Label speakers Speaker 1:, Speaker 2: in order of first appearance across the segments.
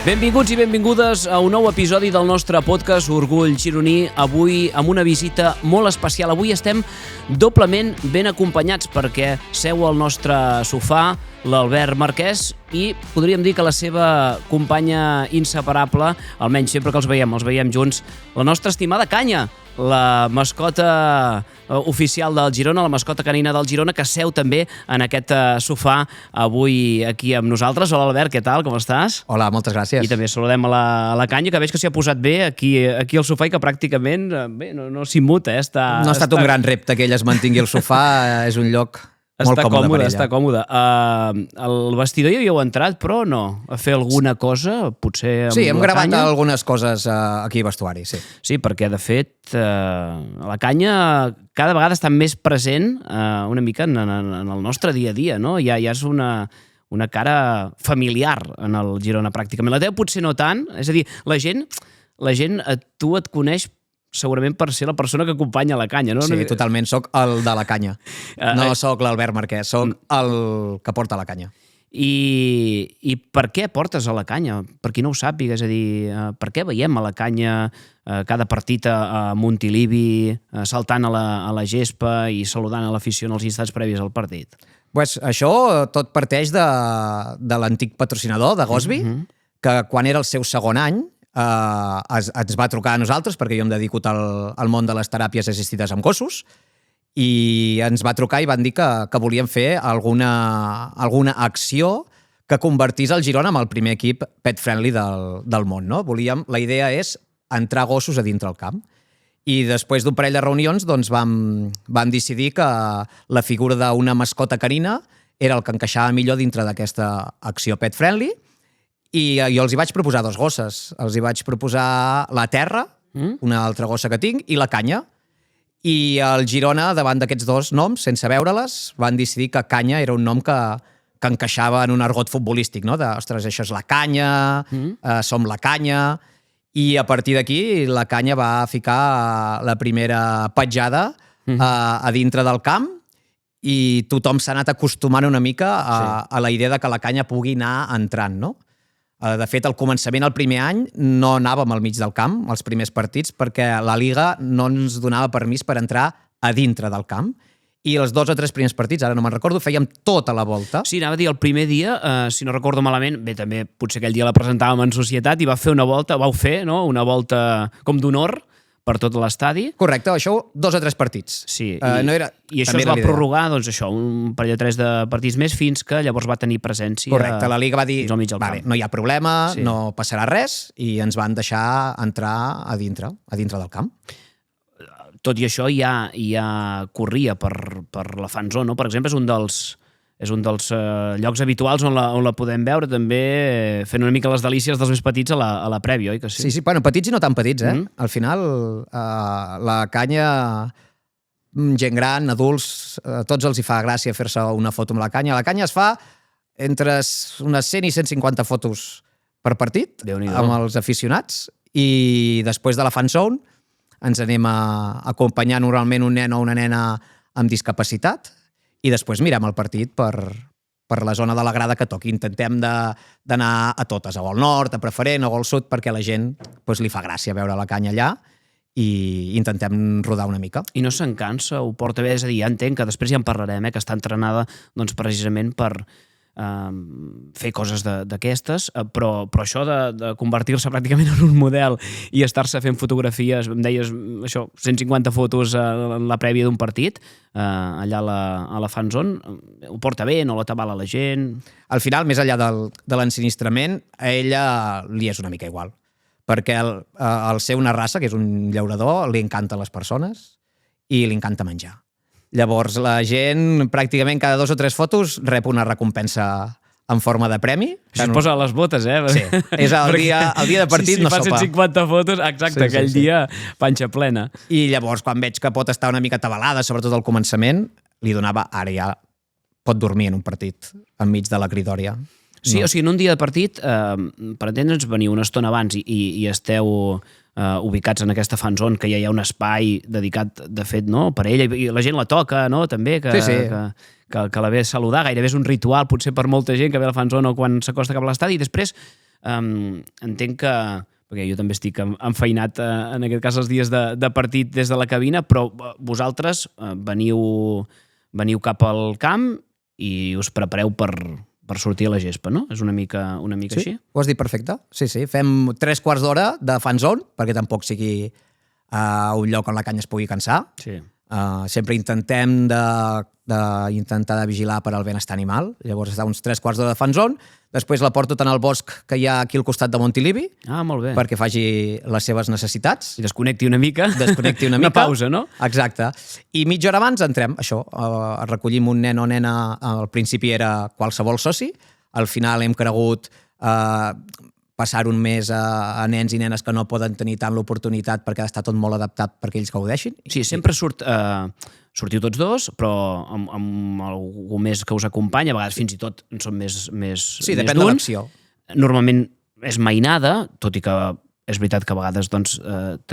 Speaker 1: Benvinguts i benvingudes a un nou episodi del nostre podcast Orgull Gironí, avui amb una visita molt especial. Avui estem doblement ben acompanyats perquè seu al nostre sofà l'Albert Marquès i podríem dir que la seva companya inseparable, almenys sempre que els veiem junts, la nostra estimada Canya, la mascota oficial del Girona, la mascota canina del Girona, que seu també en aquest sofà avui aquí amb nosaltres. Hola Albert, què tal? Com estàs?
Speaker 2: Hola, moltes gràcies.
Speaker 1: I també saludem a la Canya, que veig que s'hi ha posat bé aquí al sofà i que pràcticament no s'immuta.
Speaker 2: No ha estat un gran repte que ella es mantingui al sofà, és un lloc molt còmode per ella.
Speaker 1: Està còmode. Al vestidor hi havíeu entrat, però no. A fer alguna cosa, potser amb la Canya?
Speaker 2: Sí, hem gravat algunes coses aquí a vestuari, sí.
Speaker 1: Sí, perquè de fet la Canya cada vegada està més present una mica en el nostre dia a dia, no? Ja és una cara familiar en el Girona pràcticament. La teva potser no tant, és a dir, la gent tu et coneix segurament per ser la persona que acompanya la Canya, no?
Speaker 2: Sí, totalment, sóc el de la Canya. No sóc l'Albert Marquès, sóc el que porta la Canya.
Speaker 1: I per què portes a la Canya? Per qui no ho sàpiga, és a dir, per què veiem a la Canya cada partit a Montilivi, saltant a la gespa i saludant a l'afició en els instants previs al partit?
Speaker 2: Pues això tot parteix de l'antic patrocinador, de Gosby, que quan era el seu segon any ens va trucar a nosaltres, perquè jo em dedico al món de les teràpies assistides amb gossos, i ens va trucar i van dir que volien fer alguna acció que convertís el Girona en el primer equip pet-friendly del món, no? La idea és entrar gossos a dintre el camp. I després d'un parell de reunions doncs, vam decidir que la figura d'una mascota canina era el que encaixava millor dintre d'aquesta acció pet-friendly. I jo els hi vaig proposar dos gosses. Els hi vaig proposar la Terra, una altra gossa que tinc, i la Canya. I el Girona, davant d'aquests dos noms, sense veure-les, van decidir que Canya era un nom que encaixava en un argot futbolístic, no? Ostres, això és la Canya, som la Canya. I a partir d'aquí la Canya va ficar la primera petjada a dintre del camp i tothom s'ha anat acostumant una mica a la idea de que la Canya pugui anar entrant, no? De fet, al començament, el primer any, no anàvem al mig del camp, als primers partits, perquè la Liga no ens donava permís per entrar a dintre del camp. I els 2 o 3 primers partits, ara no me'n recordo, fèiem tota la volta.
Speaker 1: Sí, anava a dir, el primer dia, si no recordo malament, bé, també potser aquell dia la presentàvem en societat i vau fer, no?, una volta com d'honor per tot l'estadi.
Speaker 2: Correcte, això 2 o 3 partits.
Speaker 1: Sí, i això es va prorrogar, doncs això, un parell o 3 de partits més fins que llavors va tenir presència.
Speaker 2: Correcte, la Liga va dir,
Speaker 1: vale,
Speaker 2: no hi ha problema, no passarà res, i ens van deixar entrar a dintre del camp.
Speaker 1: Tot i això ja corria per la fanzone, no? Per exemple, és un dels llocs habituals on la podem veure, també fent una mica les delícies dels més petits a la prèvia, oi que sí?
Speaker 2: Sí, bueno, petits i no tan petits, eh? Al final, la Canya, gent gran, adults, a tots els hi fa gràcia fer-se una foto amb la Canya. La Canya es fa entre unes 100 i 150 fotos per partit amb els aficionats, i després de la fanzone ens anem a acompanyar normalment un nen o una nena amb discapacitat, i després mirem el partit per la zona de la grada que toqui. Intentem d'anar a totes, a gol nord, a preferent, a gol sud, perquè a la gent li fa gràcia veure la Canya allà, i intentem rodar una mica.
Speaker 1: I no se'n cansa, ho porta bé? És a dir, ja entenc que després ja en parlarem, que està entrenada doncs, precisament per fer coses d'aquestes, però això de convertir-se pràcticament en un model i estar-se fent fotografies, em deies això, 150 fotos en la prèvia d'un partit, allà a la fanzone, ho porta bé, no la tabala la gent?
Speaker 2: Al final, més enllà de l'ensinistrament, a ella li és una mica igual, perquè al ser una raça, que és un llaurador, li encanten les persones i li encanta menjar. Llavors, la gent, pràcticament cada 2 o 3 fotos, rep una recompensa en forma de premi.
Speaker 1: Això es posa a les botes, eh?
Speaker 2: Sí, és el dia de partit, no sopa.
Speaker 1: Si fa 150 fotos, exacte, aquell dia, panxa plena.
Speaker 2: I llavors, quan veig que pot estar una mica atabalada, sobretot al començament, li donava, ara ja pot dormir en un partit, enmig de la cridòria.
Speaker 1: Sí, o sigui, en un dia de partit, per entendre'ns, veniu una estona abans i esteu ubicats en aquesta fanzone, que ja hi ha un espai dedicat, de fet, no, per ella, i la gent la toca, no?, també, que la ve a saludar, gairebé és un ritual, potser per molta gent que ve a la fanzone o quan s'acosta cap a l'estadi, i després entenc que, perquè jo també estic enfeinat en aquest cas els dies de partit des de la cabina, però vosaltres veniu cap al camp i us prepareu per sortir a la gespa, no? És una mica així?
Speaker 2: Ho has dit perfecte. Sí. Fem 3/4 d'hora de fan zone, perquè tampoc sigui un lloc on la canya es pugui cansar.
Speaker 1: Sí.
Speaker 2: Sempre intentem intentar de vigilar per al benestar animal. Llavors està uns 3/4 d'hora de fan zone. Després la porto tant al bosc que hi ha aquí al costat de Montilivi,
Speaker 1: molt bé.
Speaker 2: perquè faci les seves necessitats.
Speaker 1: I desconnecti una mica.
Speaker 2: Una
Speaker 1: pausa, no?
Speaker 2: Exacte. I mitja hora abans entrem, això, recollim un nen o nena, al principi era qualsevol soci, al final hem cregut passar un mes a nens i nenes que no poden tenir tant l'oportunitat perquè està tot molt adaptat perquè ells gaudeixin.
Speaker 1: Sí, sempre sortiu tots dos, però amb algú més que us acompanya, a vegades fins i tot en són més
Speaker 2: Sí, depèn de l'acció.
Speaker 1: Normalment és mainada, tot i que és veritat que a vegades doncs,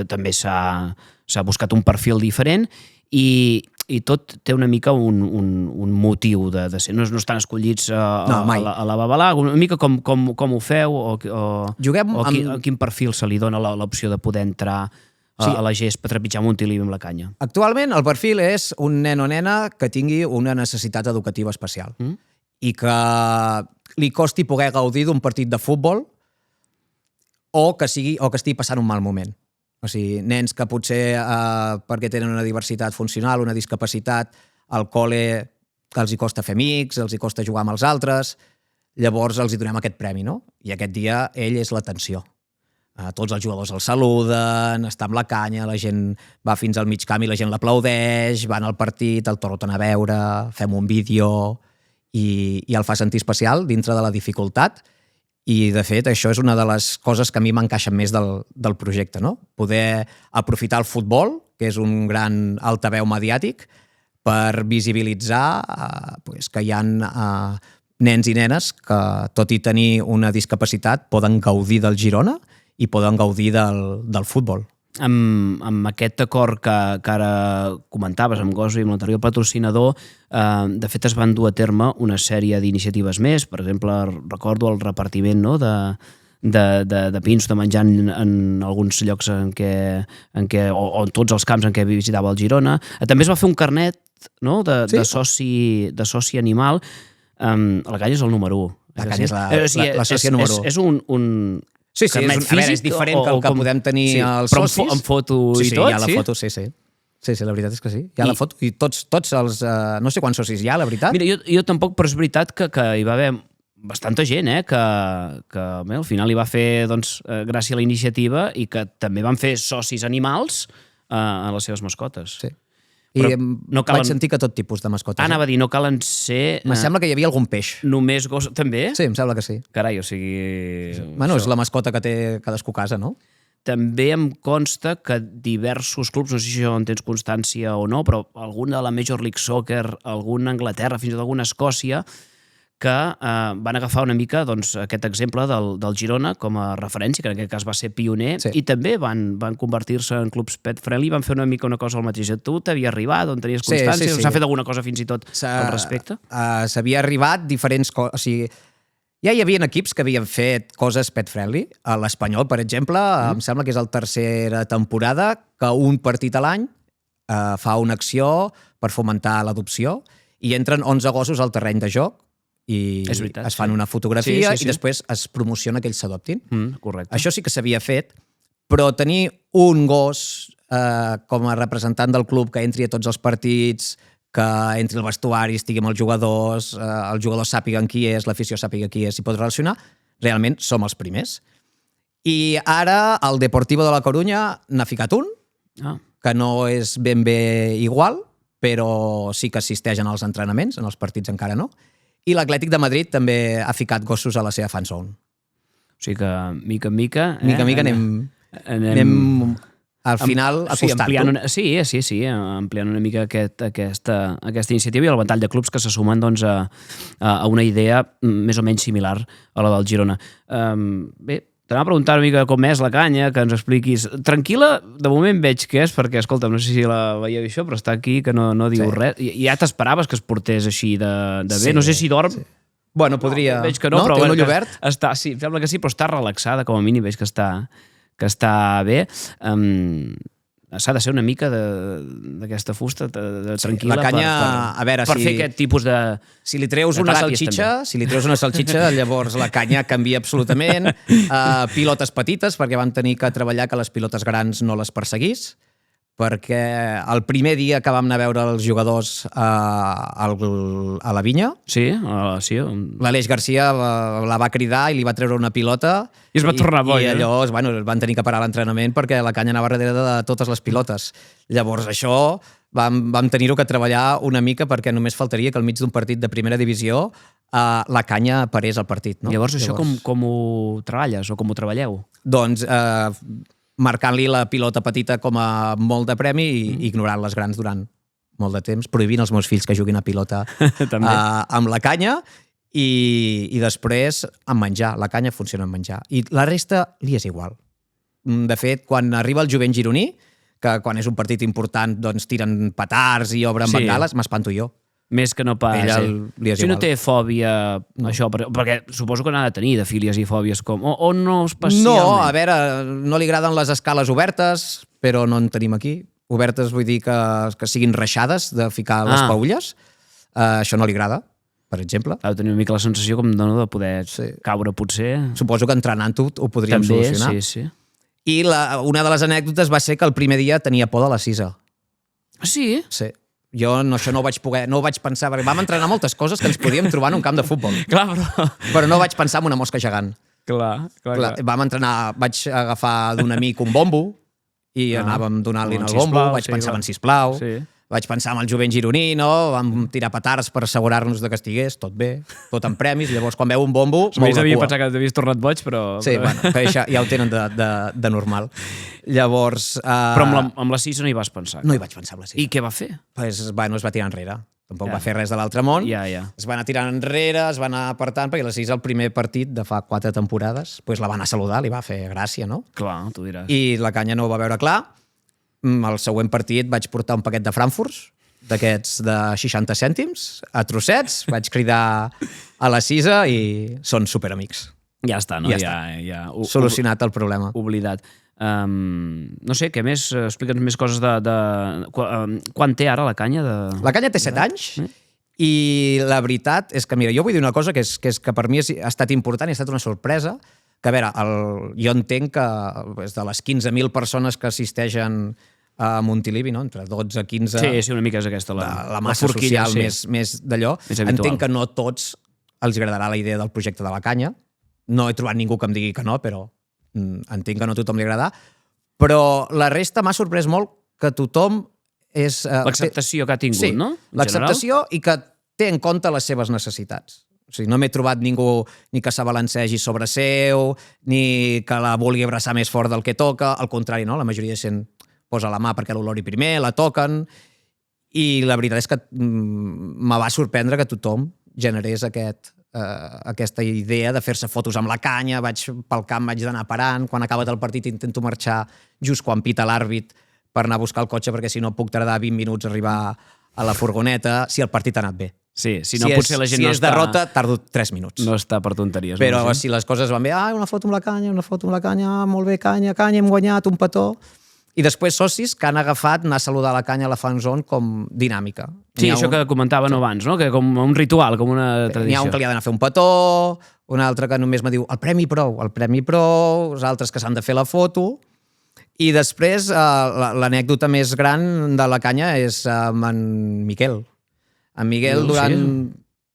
Speaker 1: també s'ha buscat un perfil diferent i tot té una mica un motiu de ser. No estan escollits a la babalà, una mica com ho feu o quin perfil se li dona l'opció de poder entrar a la gespa, trepitjar Montilivi amb la canya.
Speaker 2: Actualment el perfil és un nen o nena que tingui una necessitat educativa especial i que li costi poder gaudir d'un partit de futbol o que estigui passant un mal moment. O sigui, nens que potser perquè tenen una diversitat funcional, una discapacitat, al col·le que els hi costa fer amics, els hi costa jugar amb els altres, llavors els hi donem aquest premi, no? I aquest dia ell és l'atenció. Tots els jugadors el saluden, està amb la canya, la gent va fins al mig camp i la gent l'aplaudeix, van al partit, el tornen a veure, fem un vídeo i el fa sentir especial dintre de la dificultat. I, de fet, això és una de les coses que a mi m'encaixen més del projecte, no? Poder aprofitar el futbol, que és un gran altaveu mediàtic, per visibilitzar que hi ha nens i nenes que, tot i tenir una discapacitat, poden gaudir del Girona i poden gaudir del futbol.
Speaker 1: Amb aquest acord que ara comentaves amb Gosby, amb l'anterior patrocinador, de fet es van dur a terme una sèrie d'iniciatives més. Per exemple, recordo el repartiment de pins de menjar en alguns llocs o en tots els camps en què visitava el Girona. També es va fer un carnet de soci animal. La canya és el número 1.
Speaker 2: La canya és la sòcia número 1.
Speaker 1: És un
Speaker 2: Sí, és diferent que el que podem tenir els socis.
Speaker 1: Però amb foto i tot,
Speaker 2: sí? Hi ha la foto, sí. Sí, la veritat és que sí. Hi ha la foto i tots els... No sé quants socis hi ha, la veritat.
Speaker 1: Mira, jo tampoc, però és veritat que hi va haver bastanta gent que al final hi va fer gràcia a la iniciativa i que també van fer socis animals a les seves mascotes.
Speaker 2: Sí. I vaig sentir que tot tipus de mascotes.
Speaker 1: Anava a dir, no calen ser...
Speaker 2: Em sembla que hi havia algun peix.
Speaker 1: Només gos... També?
Speaker 2: Sí, em sembla que sí.
Speaker 1: Carai, o sigui...
Speaker 2: Bueno, és la mascota que té cadascú a casa, no?
Speaker 1: També em consta que diversos clubs, no sé si això en tens constància o no, però algun de la Major League Soccer, algun a Anglaterra, fins i tot alguna a Escòcia, que van agafar una mica aquest exemple del Girona com a referència, que en aquest cas va ser pioner, i també van convertir-se en clubs pet friendly, van fer una mica una cosa al mateix. Tu t'havia arribat, on tenies constància? S'ha fet alguna cosa fins i tot al respecte?
Speaker 2: S'havia arribat diferents coses, o sigui, ja hi havia equips que havien fet coses pet friendly. A l'Espanyol, per exemple, em sembla que és la tercera temporada que un partit a l'any fa una acció per fomentar l'adopció i entren 11 gossos al terreny de joc i es fan una fotografia i després es promociona que ells s'adoptin.
Speaker 1: Correcte.
Speaker 2: Això sí que s'havia fet, però tenir un gos com a representant del club que entri a tots els partits, que entri al vestuari, estigui amb els jugadors sàpiguen qui és, l'afició sàpiga qui és i pot relacionar, realment som els primers. I ara el Deportivo de la Corunya n'ha ficat un, que no és ben bé igual, però sí que assisteix en els entrenaments, en els partits encara no, i l'Atlètic de Madrid també ha ficat gossos a la seva fan zone.
Speaker 1: O sigui que, mica en mica...
Speaker 2: Mica en mica anem al final acostant-ho.
Speaker 1: Sí, ampliant una mica aquesta iniciativa i el ventall de clubs que se sumen a una idea més o menys similar a la del Girona. Bé, t'anava a preguntar una mica com és la canya, que ens expliquis. Tranquil·la, de moment veig que és, perquè, escolta, no sé si la veieu això, però està aquí, que no diu res. Ja t'esperaves que es portés així de bé. No sé si dorm
Speaker 2: Bueno, podria...
Speaker 1: Veig que no, però...
Speaker 2: Té un
Speaker 1: bueno,
Speaker 2: ull obert?
Speaker 1: Sí, em sembla que sí, però està relaxada, com a mínim veig que està bé. S'ha de ser una mica d'aquesta fusta tranquil·la
Speaker 2: la canya, a veure,
Speaker 1: per fer aquest tipus de...
Speaker 2: Si li treus
Speaker 1: de
Speaker 2: una
Speaker 1: teràpies,
Speaker 2: salxitxa, llavors la canya canvia absolutament. Pilotes petites, perquè van tenir que treballar que les pilotes grans no les perseguís, perquè el primer dia que vam anar a veure els jugadors a la vinya,
Speaker 1: Sí.
Speaker 2: l'Aleix Garcia la va cridar i li va treure una pilota
Speaker 1: I es va tornar boig,
Speaker 2: i llavors van tenir que parar l'entrenament perquè la canya anava darrere de totes les pilotes. Llavors això vam tenir-ho que treballar una mica perquè només faltaria que al mig d'un partit de primera divisió la canya parés al partit. No?
Speaker 1: Llavors això com ho treballes o com ho treballeu?
Speaker 2: Doncs marcant-li la pilota petita com a molt de premi i ignorant les grans durant molt de temps, prohibint als meus fills que juguin a pilota amb la canya i després amb menjar. La canya funciona amb menjar. I la resta li és igual. De fet, quan arriba el jovent gironí, que quan és un partit important doncs tiren petards i obren bengales, m'espanto jo.
Speaker 1: Més que no pas...
Speaker 2: li és
Speaker 1: si no
Speaker 2: igual.
Speaker 1: té fòbia, això, perquè suposo que n'ha de tenir de fílies i fòbies, o no especialment.
Speaker 2: No, a veure, no li agraden les escales obertes, però no en tenim aquí. Obertes vull dir que siguin reixades de ficar les paulles. Això no li agrada, per exemple.
Speaker 1: Ha de tenir una mica la sensació com de poder caure, potser.
Speaker 2: Suposo que entrenant-ho ho podríem
Speaker 1: També,
Speaker 2: solucionar.
Speaker 1: sí.
Speaker 2: I una de les anècdotes va ser que el primer dia tenia por de la sisa.
Speaker 1: Sí?
Speaker 2: Sí. Jo això no ho vaig pensar, perquè vam entrenar moltes coses que ens podíem trobar en un camp de futbol.
Speaker 1: Clar,
Speaker 2: Però no vaig pensar en una mosca gegant.
Speaker 1: Clar.
Speaker 2: Vam entrenar, vaig agafar d'un amic un bombo i anàvem donant-li el bombo, vaig pensar en sisplau, vaig pensar en el jovent gironí, no? Vam tirar petards per assegurar-nos que estigués tot bé, tot amb premis, llavors quan veu un bombo, mou la
Speaker 1: havia
Speaker 2: cua.
Speaker 1: pensat que t'havies tornat boig, però...
Speaker 2: Sí, bueno, que ja ho tenen de normal. Llavors...
Speaker 1: Però amb la sisa no hi vas pensar.
Speaker 2: No hi vaig pensar amb la sisa.
Speaker 1: I què va fer?
Speaker 2: Pues, bueno, es va tirar enrere. Tampoc va fer res de l'altre món. Es va anar tirant enrere, es va anar apartant, perquè la Sisa, el primer partit de fa 4 temporades, pues la va anar a saludar, li va fer gràcia, no?
Speaker 1: Clar, tu diràs.
Speaker 2: I la canya no ho va veure clar. El següent partit vaig portar un paquet de Frankfurts, d'aquests de 60 cèntims, a trossets, vaig cridar a la Sisa i són superamics.
Speaker 1: Ja està, no?
Speaker 2: Ja solucionat el problema.
Speaker 1: Oblidat. No sé, què més? Explica'ns més coses quan té ara la canya?
Speaker 2: La canya té 7 anys i la veritat és que, mira, jo vull dir una cosa que és que per mi ha estat important i ha estat una sorpresa, que a veure, jo entenc que de les 15.000 persones que assisteixen a Montilivi, no? Entre 12 i 15...
Speaker 1: Sí, una mica és aquesta
Speaker 2: la massa social més d'allò. Entenc que no a tots els agradarà la idea del projecte de la canya. No he trobat ningú que em digui que no, però entenc que no a tothom li agrada, però la resta m'ha sorprès molt que tothom és...
Speaker 1: L'acceptació que ha tingut, no?
Speaker 2: L'acceptació i que té en compte les seves necessitats. O sigui, no m'he trobat ningú ni que s'abalancegi sobre seu, ni que la vulgui abraçar més fort del que toca, al contrari, no? La majoria de gent posa la mà perquè l'olori primer, la toquen, i la veritat és que me va sorprendre que tothom generés aquesta idea de fer-se fotos amb la canya. Pel camp vaig d'anar parant, quan acaba el partit intento marxar just quan pita l'àrbit per anar a buscar el cotxe, perquè si no puc tardar 20 minuts a arribar a la furgoneta, si el partit ha anat bé.
Speaker 1: Sí, si no potser la gent no està...
Speaker 2: Si és derrota, tardo 3 minuts.
Speaker 1: No està per tonteries.
Speaker 2: Però si les coses van bé, una foto amb la canya, molt bé, canya, hem guanyat, un petó... I després socis que han agafat anar a saludar la canya a la fan zone com dinàmica.
Speaker 1: Sí, això que comentaven abans, no? Que com un ritual, com una tradició.
Speaker 2: N'hi ha un que li ha d'anar a fer un petó, un altre que només me diu el premi prou, els altres que s'han de fer la foto. I després l'anècdota més gran de la canya és amb en Miquel. En Miquel durant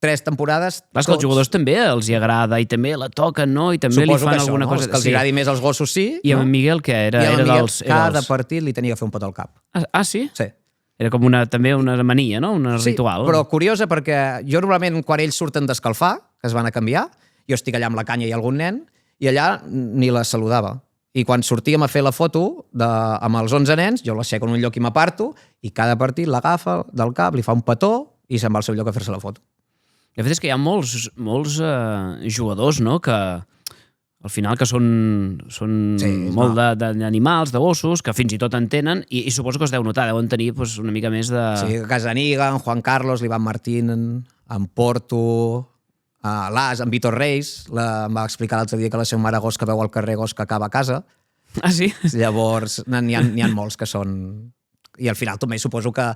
Speaker 2: 3 temporades...
Speaker 1: Clar, que els jugadors també els hi agrada i també la toquen, no? I també li fan alguna cosa...
Speaker 2: Que els agradi més els gossos, sí.
Speaker 1: I amb en Miguel, què era?
Speaker 2: I amb en Miguel, cada partit li tenia que fer un petó al cap.
Speaker 1: Ah, sí?
Speaker 2: Sí.
Speaker 1: Era com també una mania, no? Un ritual.
Speaker 2: Sí, però curiosa perquè jo normalment quan ells surten d'escalfar, que es van a canviar, jo estic allà amb la canya i algun nen, i allà ni la saludava. I quan sortíem a fer la foto amb els 11 nens, jo l'aixeco en un lloc i m'aparto, i cada partit l'agafa del cap, li fa un petó i se'n va al seu lloc a fer-se la foto.
Speaker 1: De fet, és que hi ha molts jugadors, no?, que al final que són molt d'animals, de gossos, que fins i tot en tenen, i suposo que es deu notar, deuen tenir una mica més de...
Speaker 2: Sí, Casaniga, en Juan Carlos, l'Ivan Martín, en Porto, l'As, en Vitor Reis, em va explicar l'altre dia que la seva mare gos que veu al carrer, gos que acaba a casa.
Speaker 1: Ah, sí?
Speaker 2: Llavors, n'hi ha molts que són... I al final també suposo que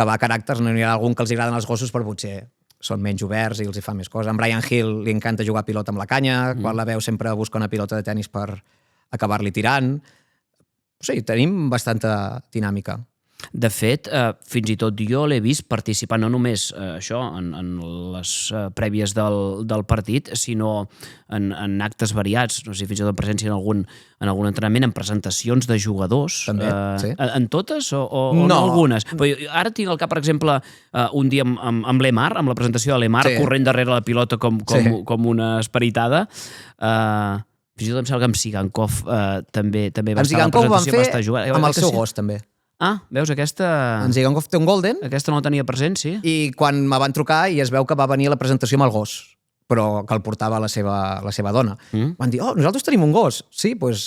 Speaker 2: va a caràcters, no hi ha algun que els agraden els gossos, però potser són menys oberts i els hi fa més coses. En Brian Hill li encanta jugar a pilota amb la canya, quan la veu sempre busca una pilota de tennis per acabar-li tirant. Sí, tenim bastanta dinàmica.
Speaker 1: De fet, fins i tot jo l'he vist participar no només això en les prèvies del partit, sinó en actes variats, no sé, fins i tot en presència en algun entrenament, en presentacions de jugadors.
Speaker 2: També, sí.
Speaker 1: En totes o no algunes? Però ara tinc al cap, per exemple, un dia amb l'Emar, amb la presentació de l'Emar, corrent darrere la pilota com una esperitada. Fins i tot em sembla que amb Sigankov també va estar a la presentació, va estar jugant.
Speaker 2: Amb el seu gos, també.
Speaker 1: Ah, veus, aquesta...
Speaker 2: En Zigankov té un golden.
Speaker 1: Aquesta no la tenia present, sí.
Speaker 2: I quan me van trucar i es veu que va venir a la presentació amb el gos, però que el portava la seva dona. Van dir, nosaltres tenim un gos. Sí, doncs...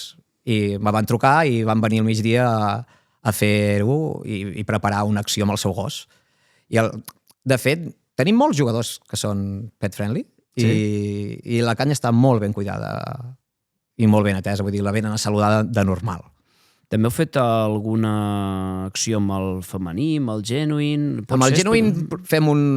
Speaker 2: I me van trucar i van venir al migdia a fer-ho i preparar una acció amb el seu gos. De fet, tenim molts jugadors que són pet-friendly i la canya està molt ben cuidada i molt ben atesa. Vull dir, la venen a saludar de normal.
Speaker 1: També heu fet alguna acció amb el femení, amb el Genuine?
Speaker 2: Amb el Genuine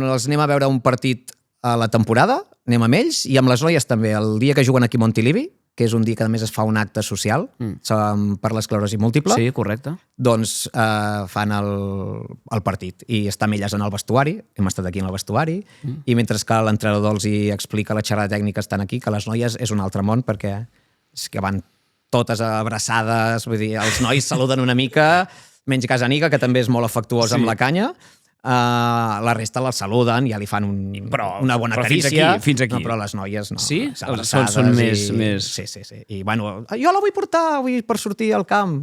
Speaker 2: els anem a veure un partit a la temporada, anem amb ells, i amb les noies també. El dia que juguen aquí a Montilivi, que és un dia que a més es fa un acte social per l'esclerosi múltiple,
Speaker 1: sí, correcte.
Speaker 2: Doncs fan el partit. I està amb elles en el vestuari, hem estat aquí en el vestuari, i mentre que l'entrenador els hi explica la xerrada tècnica estan aquí, que les noies és un altre món, perquè és que van totes abraçades, vull dir, els nois saluden una mica, menys Casanica, que també és molt afectuós amb la canya, la resta la saluden, ja li fan una bona carícia.
Speaker 1: Fins aquí.
Speaker 2: No, però les noies no.
Speaker 1: Sí? Són més...
Speaker 2: Sí. I bueno, jo la vull portar per sortir al camp.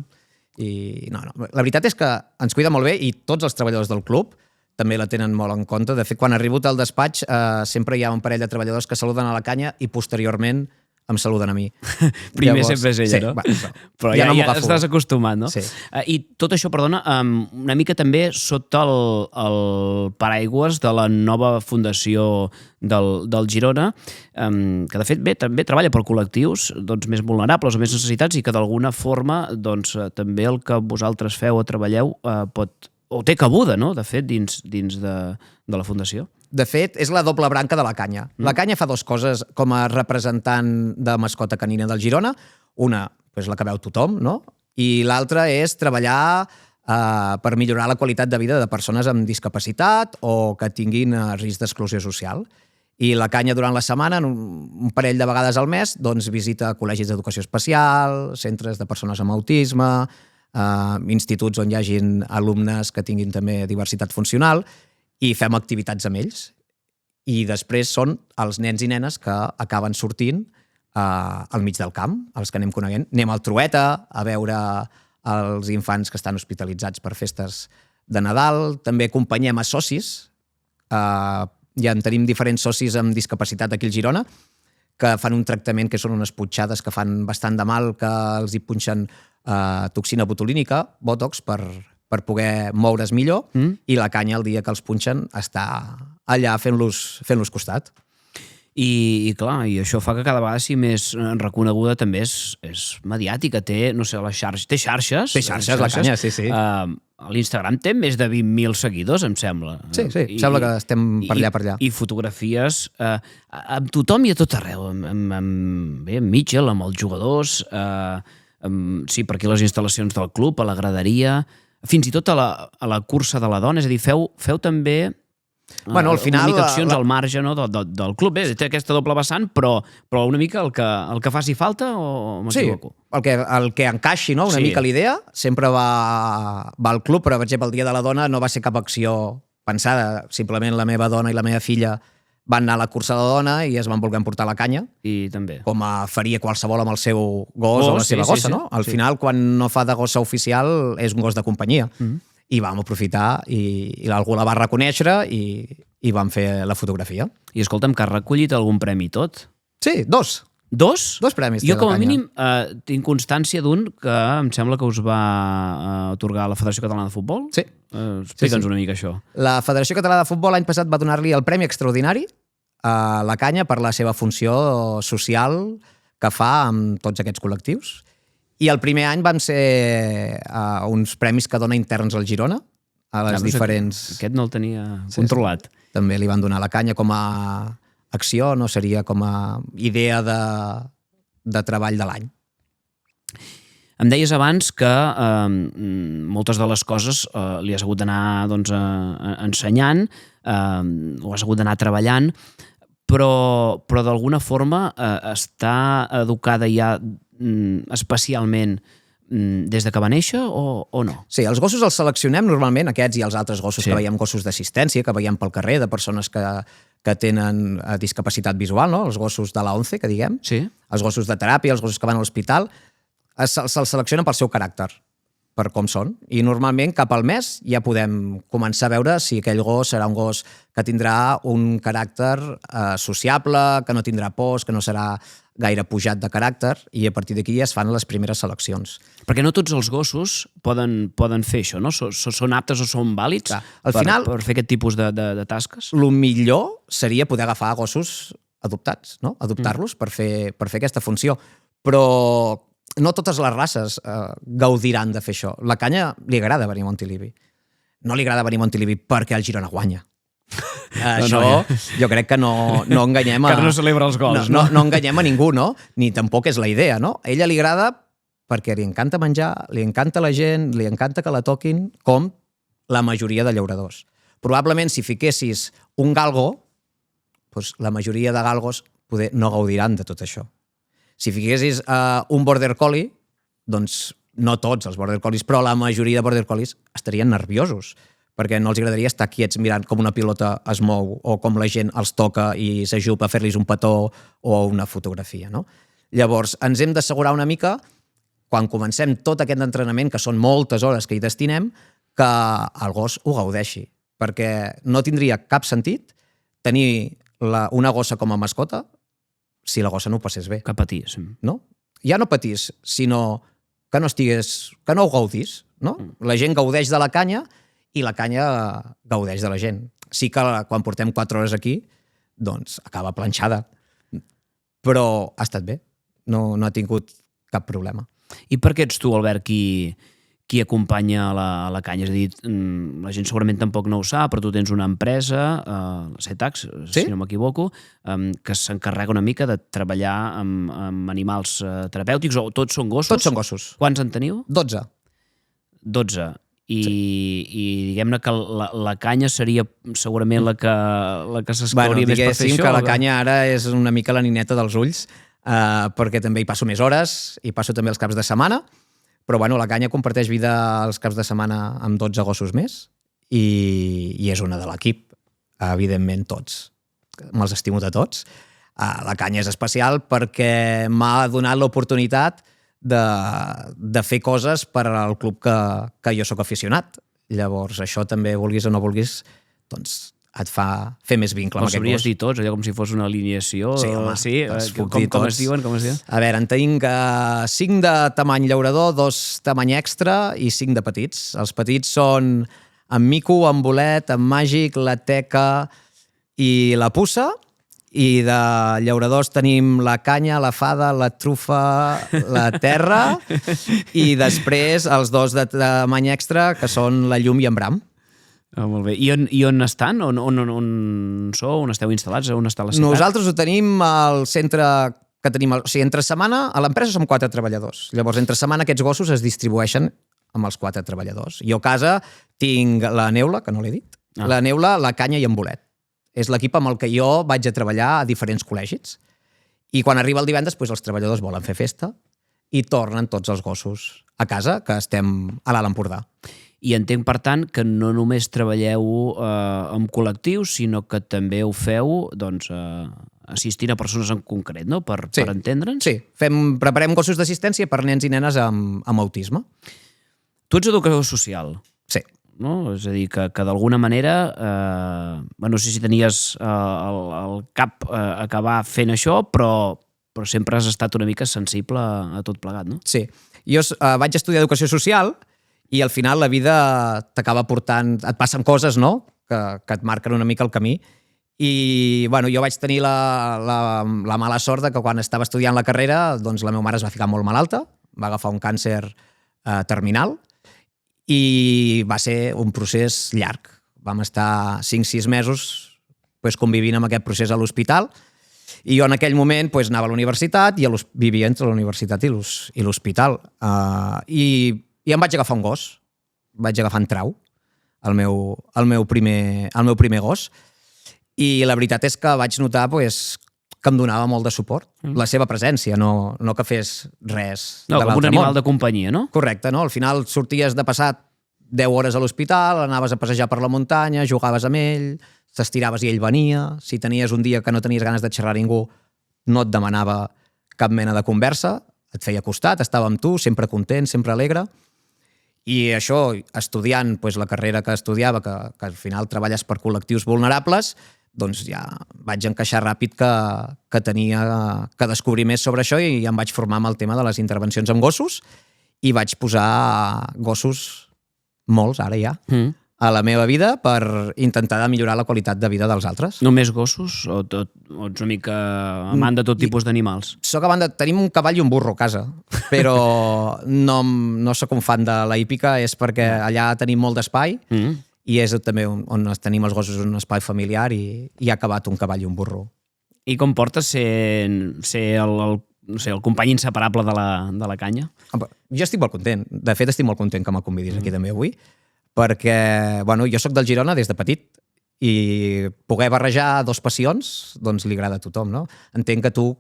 Speaker 2: I no. La veritat és que ens cuida molt bé i tots els treballadors del club també la tenen molt en compte. De fet, quan ha arribat al despatx sempre hi ha un parell de treballadors que saluden a la canya i posteriorment em saluden a mi.
Speaker 1: Primer sempre és ella, no? Però ja estàs acostumat, no?
Speaker 2: Sí.
Speaker 1: I tot això, perdona, una mica també sota el paraigües de la nova fundació del Girona, que de fet també treballa per col·lectius més vulnerables o més necessitats i que d'alguna forma també el que vosaltres feu o treballeu té cabuda, no?, de fet, dins de la fundació.
Speaker 2: De fet, és la doble branca de la canya. La canya fa dues coses com a representant de mascota canina del Girona. Una, la que veu tothom, no? I l'altra és treballar per millorar la qualitat de vida de persones amb discapacitat o que tinguin risc d'exclusió social. I la canya durant la setmana, un parell de vegades al mes, visita col·legis d'educació especial, centres de persones amb autisme, instituts on hi hagin alumnes que tinguin també diversitat funcional, i fem activitats amb ells. I després són els nens i nenes que acaben sortint al mig del camp, els que anem coneguent. Anem al Trueta a veure els infants que estan hospitalitzats per festes de Nadal. També acompanyem a socis. Ja en tenim diferents socis amb discapacitat aquí al Girona que fan un tractament que són unes punxades que fan bastant de mal, que els hi punxen toxina botulínica, Botox, per poder moure's millor, i la canya el dia que els punxen està allà fent-los costat.
Speaker 1: I clar, i això fa que cada vegada sigui més reconeguda, també és mediàtica, té, no sé, les xarxes. Té xarxes?
Speaker 2: Té xarxes, la canya, sí.
Speaker 1: L'Instagram té més de 20.000 seguidors, em sembla.
Speaker 2: Sí, sembla que estem per allà.
Speaker 1: I fotografies amb tothom i a tot arreu, amb Mitchell, amb els jugadors, sí, per aquí les instal·lacions del club, a la graderia, fins i tot a la cursa de la dona, és a dir, feu també
Speaker 2: al final,
Speaker 1: comunicacions al marge del club. Bé, té aquesta doble vessant, però una mica el que faci falta o m'equivoco?
Speaker 2: Sí, el que encaixi, no? Una mica l'idea, sempre va al club, però per exemple el dia de la dona no va ser cap acció pensada, simplement la meva dona i la meva filla van anar a la cursa de la dona i es van voler emportar la canya.
Speaker 1: I també.
Speaker 2: Com faria qualsevol amb el seu gos o la seva gossa, no? Al final, quan no fa de gossa oficial, és un gos de companyia. I vam aprofitar i algú la va reconèixer i vam fer la fotografia.
Speaker 1: I escolta'm, que has recollit algun premi tot?
Speaker 2: Sí, dos.
Speaker 1: Dos?
Speaker 2: Dos premis.
Speaker 1: Jo com a mínim tinc constància d'un que em sembla que us va atorgar la Federació Catalana de Futbol.
Speaker 2: Sí.
Speaker 1: Explica'ns una mica això.
Speaker 2: La Federació Catalana de Futbol l'any passat va donar-li el Premi Extraordinari la canya per la seva funció social que fa amb tots aquests col·lectius. I el primer any van ser uns premis que dona interns al Girona, a les diferents...
Speaker 1: Aquest no el tenia controlat.
Speaker 2: Sí. També li van donar la canya com a acció, no seria com a idea de treball de l'any.
Speaker 1: Em deies abans que moltes de les coses li has hagut d'anar ensenyant, o has hagut d'anar treballant, però d'alguna forma està educada ja especialment des de que va néixer o no?
Speaker 2: Sí, els gossos els seleccionem normalment, aquests i els altres gossos que veiem, gossos d'assistència, que veiem pel carrer, de persones que tenen discapacitat visual, no? Els gossos de la ONCE, que diguem, els gossos de teràpia, els gossos que van a l'hospital, se'ls selecciona pel seu caràcter, per com són. I normalment cap al mes ja podem començar a veure si aquell gos serà un gos que tindrà un caràcter sociable, que no tindrà pors, que no serà gaire pujat de caràcter, i a partir d'aquí ja es fan les primeres seleccions.
Speaker 1: Perquè no tots els gossos poden fer això, no? Són aptes o són vàlids per fer aquest tipus de tasques?
Speaker 2: El millor seria poder agafar gossos adoptats, no? Adoptar-los per fer aquesta funció. Però no totes les races gaudiran de fer això. La canya li agrada venir a Montilivi. No li agrada venir a Montilivi perquè el Girona guanya. Això jo crec que no enganyem
Speaker 1: que no celebra els gols.
Speaker 2: No enganyem a ningú, no? Ni tampoc és la idea, no? A ella li agrada perquè li encanta menjar, li encanta la gent, li encanta que la toquin, com la majoria de llauradors. Probablement si fiquessis un galgo, doncs la majoria de galgos no gaudiran de tot això. Si fiquessis un border collie, doncs no tots els border collies, però la majoria de border collies estarien nerviosos, perquè no els agradaria estar quiets mirant com una pilota es mou o com la gent els toca i s'ajupa a fer-los un petó o una fotografia, no? Llavors, ens hem d'assegurar una mica, quan comencem tot aquest entrenament, que són moltes hores que hi destinem, que el gos ho gaudeixi, perquè no tindria cap sentit tenir una gossa com a mascota si la gossa no ho passés bé.
Speaker 1: Que patís.
Speaker 2: No? Ja no patís, sinó que no ho gaudís. No? La gent gaudeix de la canya i la canya gaudeix de la gent. Sí que quan portem 4 hores aquí, doncs acaba planxada. Però ha estat bé. No ha tingut cap problema.
Speaker 1: I per què ets tu, Albert, qui acompanya a la canya? És a dir, la gent segurament tampoc no ho sap, però tu tens una empresa, la CETAX, si no m'equivoco, que s'encarrega una mica de treballar amb animals terapèutics, o tots són gossos?
Speaker 2: Tots són gossos.
Speaker 1: Quants en teniu?
Speaker 2: 12.
Speaker 1: 12. I diguem-ne que la canya seria segurament la que s'escauria més per fer això?
Speaker 2: Diguéssim que la canya ara és una mica la nineta dels ulls, perquè també hi passo més hores, hi passo també els caps de setmana, però la canya comparteix vida els caps de setmana amb 12 gossos més i és una de l'equip, evidentment tots. Me'ls estimo de tots. La canya és especial perquè m'ha donat l'oportunitat de fer coses per al club que jo sóc aficionat. Llavors, això també, vulguis o no vulguis, doncs et fa fer més vincle amb aquest gos.
Speaker 1: Els hauries dit tots, allò com si fos una alineació.
Speaker 2: Sí, home,
Speaker 1: com es diuen?
Speaker 2: A veure, en tinc 5 de tamany llaurador, 2 tamany extra i 5 de petits. Els petits són en Mico, en Bolet, en Màgic, la Teca i la Pussa. I de llauradors tenim la canya, la fada, la trufa, la terra i després els 2 de tamany extra, que són la llum i en Bram.
Speaker 1: Molt bé. I on estan? On sou? On esteu instal·lats? On està la ciutat?
Speaker 2: Nosaltres ho tenim al centre que tenim... O sigui, entre setmana, a l'empresa som 4 treballadors. Llavors, entre setmana aquests gossos es distribueixen amb els 4 treballadors. Jo a casa tinc la Neula, que no l'he dit, la Neula, la canya i en Bolet. És l'equip amb el que jo vaig a treballar a diferents col·legis. I quan arriba el divendres, doncs els treballadors volen fer festa i tornen tots els gossos a casa, que estem a l'Alt Empordà.
Speaker 1: I entenc, per tant, que no només treballeu amb col·lectius, sinó que també ho feu assistint a persones en concret, no? Per entendre'ns?
Speaker 2: Sí, preparem gossos d'assistència per nens i nenes amb autisme.
Speaker 1: Tu ets educador social.
Speaker 2: Sí.
Speaker 1: No? És a dir, que d'alguna manera, no sé si tenies al cap acabar fent això, però sempre has estat una mica sensible a tot plegat, no?
Speaker 2: Sí. Jo vaig estudiar educació social i al final la vida t'acaba portant... Et passen coses, no?, que et marquen una mica el camí I bueno, jo vaig tenir la mala sort que quan estava estudiant la carrera doncs la meva mare es va ficar molt malalta, va agafar un càncer terminal i va ser un procés llarg. Vam estar 5-6 mesos convivint amb aquest procés a l'hospital i jo en aquell moment anava a la universitat i vivia entre la universitat i l'hospital. I em vaig agafar un gos, vaig agafar en Trau, el meu primer gos, i la veritat és que vaig notar que em donava molt de suport. La seva presència, no que fes res de l'altre món.
Speaker 1: Com un animal de companyia, no?
Speaker 2: Correcte, no? Al final sorties de passar 10 hores a l'hospital, anaves a passejar per la muntanya, jugaves amb ell, t'estiraves i ell venia. Si tenies un dia que no tenies ganes de xerrar a ningú, no et demanava cap mena de conversa, et feia costat, estava amb tu, sempre content, sempre alegre. I això, estudiant la carrera que estudiava, que al final treballes per col·lectius vulnerables, doncs ja vaig encaixar ràpid que tenia que descobrir més sobre això i em vaig formar amb el tema de les intervencions amb gossos i vaig posar gossos, molts ara ja, a la meva vida per intentar millorar la qualitat de vida dels altres.
Speaker 1: Només gossos o ets una mica amant de tot tipus d'animals?
Speaker 2: Soc amant tenim un cavall i un burro a casa, però no soc un fan de la hípica, és perquè allà tenim molt d'espai i és també on tenim els gossos, un espai familiar i ha acabat un cavall i un burro.
Speaker 1: I com portes ser el company inseparable de la canya?
Speaker 2: Jo estic molt content. De fet, estic molt content que me convidis aquí també avui, perquè jo soc del Girona des de petit i poder barrejar dos passions doncs li agrada a tothom, no? Entenc que tu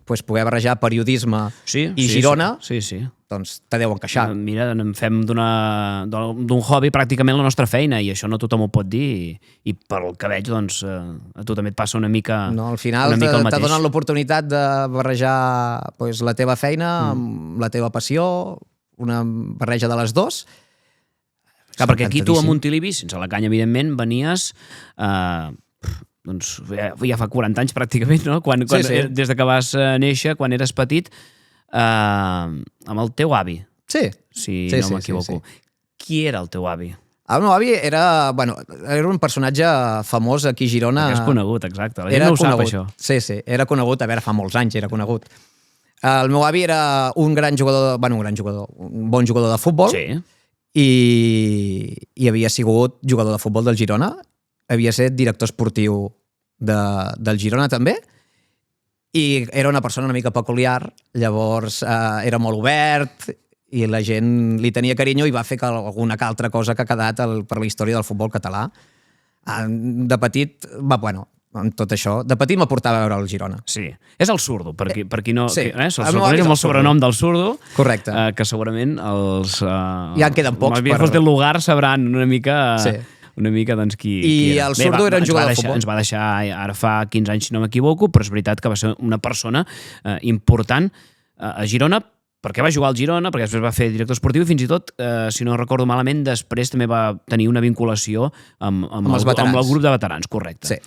Speaker 2: poder barrejar periodisme i Girona doncs te deu encaixar.
Speaker 1: Mira, en fem d'un hobby pràcticament la nostra feina i això no tothom ho pot dir i pel que veig doncs a tu també et passa una mica el mateix.
Speaker 2: Al final t'ha donat l'oportunitat de barrejar la teva feina amb la teva passió, una barreja de les dos.
Speaker 1: Clar, perquè aquí tu a Montilivi, sense la canya evidentment, venies doncs ja fa 40 anys pràcticament, no? Des que vas néixer, quan eres petit, amb el teu avi. Si no m'equivoco. Qui era el teu avi?
Speaker 2: El meu avi era un personatge famós aquí a Girona.
Speaker 1: Que és conegut, exacte. La gent no ho sap, això.
Speaker 2: Sí, era conegut. A veure, fa molts anys era conegut. El meu avi era un gran jugador, un bon jugador de futbol.
Speaker 1: Sí.
Speaker 2: I havia sigut jugador de futbol del Girona, havia estat director esportiu del Girona també, i era una persona una mica peculiar, llavors era molt obert i la gent li tenia carinyo i va fer alguna altra cosa que ha quedat per la història del futbol català. De petit, amb tot això, de petit m'aportava a veure el Girona.
Speaker 1: Sí, és el Zurdo, per qui no...
Speaker 2: Sí,
Speaker 1: el coneix amb el sobrenom del Zurdo.
Speaker 2: Correcte.
Speaker 1: Que segurament els...
Speaker 2: ja en queden pocs.
Speaker 1: Els viejos del lugar sabran una mica... Una mica, doncs, qui
Speaker 2: era. I el Zurdo era un jugador de futbol.
Speaker 1: Ens va deixar ara fa 15 anys, si no m'equivoco, però és veritat que va ser una persona important a Girona, perquè va jugar al Girona, perquè després va fer director esportiu i fins i tot, si no recordo malament, després també va tenir una vinculació amb el grup de veterans, correcte.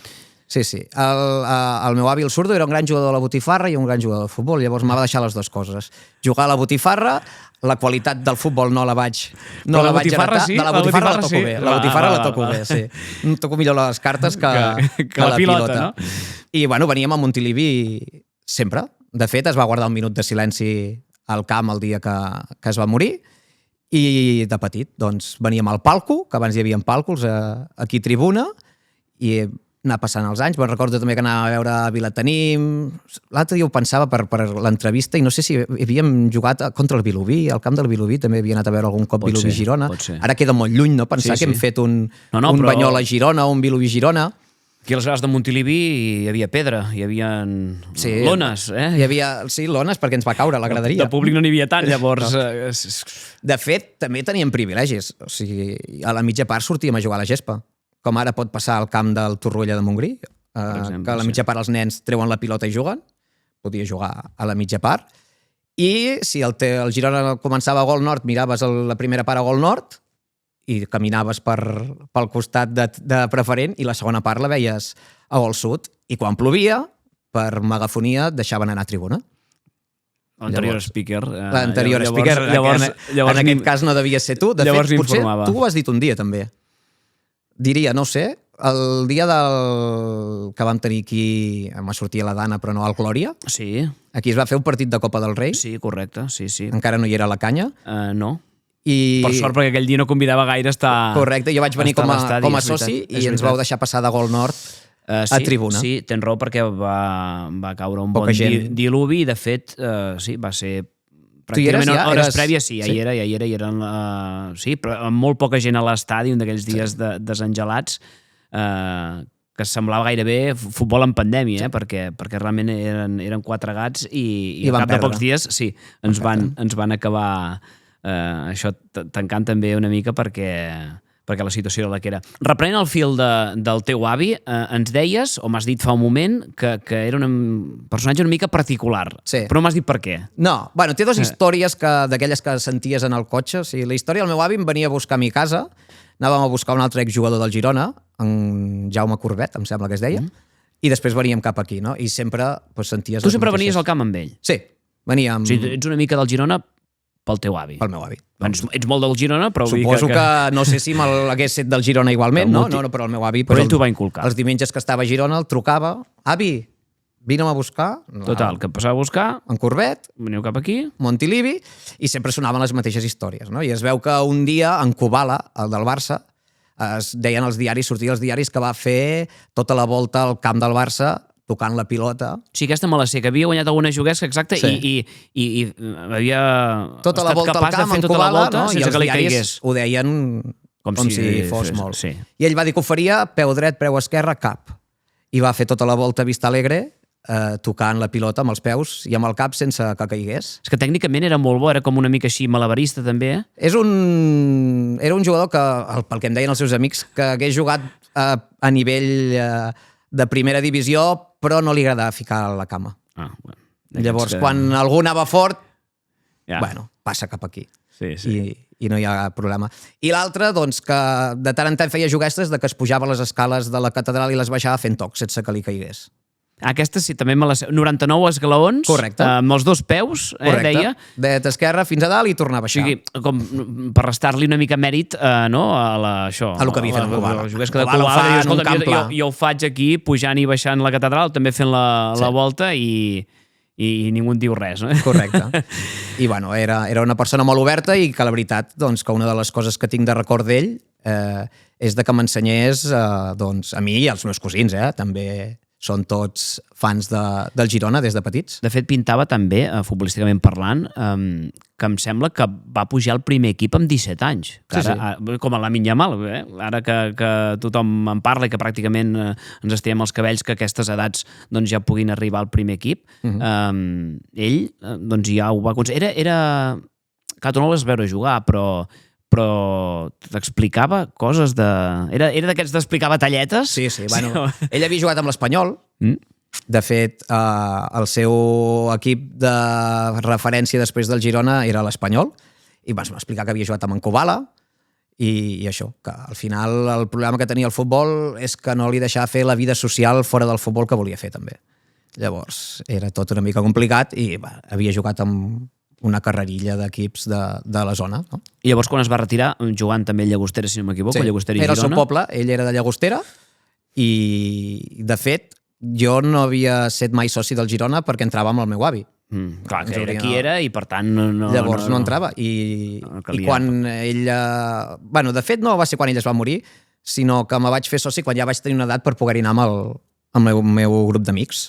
Speaker 2: Sí. El meu avi, el Zurdo, era un gran jugador de la botifarra i un gran jugador de futbol, llavors m'ha deixar les dues coses. Jugar a la botifarra, la qualitat del futbol no la vaig heretar.
Speaker 1: Sí?
Speaker 2: De la botifarra la toco bé. La botifarra la toco bé, sí. Em toco millor les cartes que la pilota. No? I veníem a Montilivi sempre. De fet, es va guardar un minut de silenci al camp el dia que es va morir i de petit doncs veníem al palco, que abans hi havia palcos aquí a Tribuna, i anar passant els anys. Me'n recordo també que anava a veure Vilatenim. L'altre dia ho pensava per l'entrevista i no sé si havíem jugat contra el Vilobí, al camp del Vilobí, també havia anat a veure algun cop Vilobí-Girona. Ara queda molt lluny, no? Pensar que hem fet un Banyola-Girona o un Vilobí-Girona.
Speaker 1: Aquí a les grades de Montilivi hi havia pedra, hi havia lones.
Speaker 2: Hi havia, lones, perquè ens va caure la graderia.
Speaker 1: De públic no n'hi havia tant, llavors...
Speaker 2: De fet, també teníem privilegis. O sigui, a la mitja part sortíem a jugar a la gespa, com ara pot passar al camp del Torroella de Montgrí, que a la mitja part els nens treuen la pilota i juguen, podia jugar a la mitja part, i si el Girona començava a Gol Nord, miraves la primera part a Gol Nord i caminaves pel costat de preferent i la segona part la veies a Gol Sud, i quan plovia, per megafonia, et deixaven anar a tribuna.
Speaker 1: L'anterior speaker.
Speaker 2: L'anterior speaker, en aquest cas no devia ser tu. De fet, potser tu ho has dit un dia també. Diria, no sé, el dia que vam tenir aquí, em va sortir a la Dana, però no al Glòria,
Speaker 1: Sí,
Speaker 2: aquí es va fer un partit de Copa del Rei,
Speaker 1: sí, correcte, sí.
Speaker 2: encara no hi era la canya,
Speaker 1: No,
Speaker 2: i...
Speaker 1: per sort, perquè aquell dia no convidava gaire estar...
Speaker 2: Correcte, jo vaig venir
Speaker 1: estar
Speaker 2: com
Speaker 1: a l'estadi,
Speaker 2: a
Speaker 1: és
Speaker 2: soci
Speaker 1: veritat,
Speaker 2: i
Speaker 1: és
Speaker 2: ens
Speaker 1: veritat.
Speaker 2: vau deixar passar de Gol Nord a tribuna.
Speaker 1: Sí, tens raó, perquè va caure un
Speaker 2: Poca
Speaker 1: bon
Speaker 2: gent.
Speaker 1: diluvi i, de fet, sí, va ser...
Speaker 2: Tu hi eres
Speaker 1: Pràcticament
Speaker 2: ja?
Speaker 1: hores
Speaker 2: Eres-
Speaker 1: prèvies, sí, ja
Speaker 2: sí?
Speaker 1: hi era, sí, però amb molt poca gent a l'estadi, un d'aquells dies desengelats, que semblava gairebé futbol en pandèmia, perquè realment eren 4 gats i
Speaker 2: I
Speaker 1: al
Speaker 2: van
Speaker 1: cap de
Speaker 2: perdre.
Speaker 1: pocs dies sí, ens van acabar això tancant també una mica perquè la situació era la que era. Reprenent el fil del teu avi, ens deies, o m'has dit fa un moment, que era un personatge una mica particular,
Speaker 2: Sí.
Speaker 1: però no m'has dit per què.
Speaker 2: No, bueno, té dues històries d'aquelles que senties en el cotxe. O sigui, la història del meu avi em venia a buscar a mi casa, anàvem a buscar un altre exjugador del Girona, en Jaume Corbet, em sembla que es deia, i després veníem cap aquí, no? I sempre pues, senties...
Speaker 1: Tu
Speaker 2: les
Speaker 1: sempre
Speaker 2: notícies.
Speaker 1: venies al camp amb ell.
Speaker 2: Sí, veníem
Speaker 1: O sigui, ets una mica del Girona pel teu avi.
Speaker 2: pel meu avi.
Speaker 1: Ets molt del Girona, però vull dir
Speaker 2: Suposo que no sé si l'hagués set del Girona igualment, no? No, però el meu avi...
Speaker 1: Però
Speaker 2: pues,
Speaker 1: ell t'ho va inculcar.
Speaker 2: Els diumenges que estava a Girona el trucava, avi, vine'm a buscar.
Speaker 1: Total, que passava a buscar,
Speaker 2: En Corbet,
Speaker 1: veniu cap aquí,
Speaker 2: Montilivi, i sempre sonaven les mateixes històries, no? I es veu que un dia en Kubala, el del Barça, es deien als diaris, sortia als diaris que va fer tota la volta al camp del Barça tocant la pilota.
Speaker 1: sí, aquesta me la sé, que havia guanyat alguna juguesca, exacte,
Speaker 2: Sí.
Speaker 1: i havia
Speaker 2: Tota la
Speaker 1: estat
Speaker 2: volta al
Speaker 1: capaç
Speaker 2: camp
Speaker 1: de fer
Speaker 2: en
Speaker 1: tota la
Speaker 2: Kubala,
Speaker 1: volta
Speaker 2: no? I
Speaker 1: sense
Speaker 2: els
Speaker 1: que li
Speaker 2: diaris
Speaker 1: caigués.
Speaker 2: ho deien com si fos molt.
Speaker 1: Sí.
Speaker 2: I ell va dir que ho faria peu dret, peu esquerre, cap. I va fer tota la volta a Vista Alegre tocant la pilota amb els peus i amb el cap sense que caigués.
Speaker 1: És que tècnicament era molt bo, era com una mica així malabarista també.
Speaker 2: Era un jugador que, pel que em deien els seus amics, que hagués jugat a nivell de primera divisió, però no li agradava ficar la cama.
Speaker 1: Bueno,
Speaker 2: Llavors, quan algú anava fort,
Speaker 1: Ja.
Speaker 2: bueno, passa cap aquí.
Speaker 1: Sí.
Speaker 2: I no hi ha problema. I l'altre, doncs, que de tant en tant feia juguestes de que es pujava a les escales de la catedral i les baixava fent tocs sense que li caigués.
Speaker 1: Aquesta sí, també me la sé. 99 esglaons,
Speaker 2: Correcte.
Speaker 1: Amb els dos peus,
Speaker 2: Correcte.
Speaker 1: deia.
Speaker 2: Dret esquerra fins a dalt i tornava a
Speaker 1: O
Speaker 2: baixar.
Speaker 1: sigui, com per restar-li una mica mèrit no, això,
Speaker 2: A lo que havia fet en Kubala.
Speaker 1: la juguesca de
Speaker 2: Kubala ho
Speaker 1: Kubala,
Speaker 2: fa
Speaker 1: que dius,
Speaker 2: en un
Speaker 1: escolta,
Speaker 2: camp pla.
Speaker 1: jo ho faig aquí, pujant i baixant la catedral, també fent la volta i ningú en diu res. No?
Speaker 2: Correcte. I bueno, era una persona molt oberta i que la veritat, doncs, que una de les coses que tinc de record d'ell és de que m'ensenyés doncs, a mi i als meus cosins, també són tots fans del Girona des de petits.
Speaker 1: De fet, pintava també, futbolísticament parlant, que em sembla que va pujar al primer equip amb 17 anys. Que
Speaker 2: Sí,
Speaker 1: ara, com a Lamine Yamal, ara que tothom en parla i que pràcticament ens estiem els cabells que aquestes edats doncs, ja puguin arribar al primer equip. Ell doncs, ja ho va aconseguir. Era... Clar, tu no l'has veure jugar, però t'explicava coses de... Era d'aquests d'explicar talletes?
Speaker 2: Sí. Bueno, ell havia jugat amb l'Espanyol.
Speaker 1: Mm.
Speaker 2: De fet, el seu equip de referència després del Girona era l'Espanyol. I vas explicar que havia jugat amb en Kubala i això, que al final el problema que tenia el futbol és que no li deixava fer la vida social fora del futbol que volia fer també. Llavors, era tot una mica complicat i havia jugat amb una carrerilla d'equips de la zona. No?
Speaker 1: I llavors, quan es va retirar, jugant també a Llagostera, si no m'equivoco, Llagostera i
Speaker 2: era
Speaker 1: Girona.
Speaker 2: el seu poble, ell era de Llagostera i, de fet, jo no havia set mai soci del Girona perquè entrava amb el meu avi.
Speaker 1: Clar, que era qui era i per tant no...
Speaker 2: Llavors no entrava i quan ell... Bueno, de fet no va ser quan ell es va morir, sinó que me vaig fer soci quan ja vaig tenir una edat per poder-hi anar amb el meu grup d'amics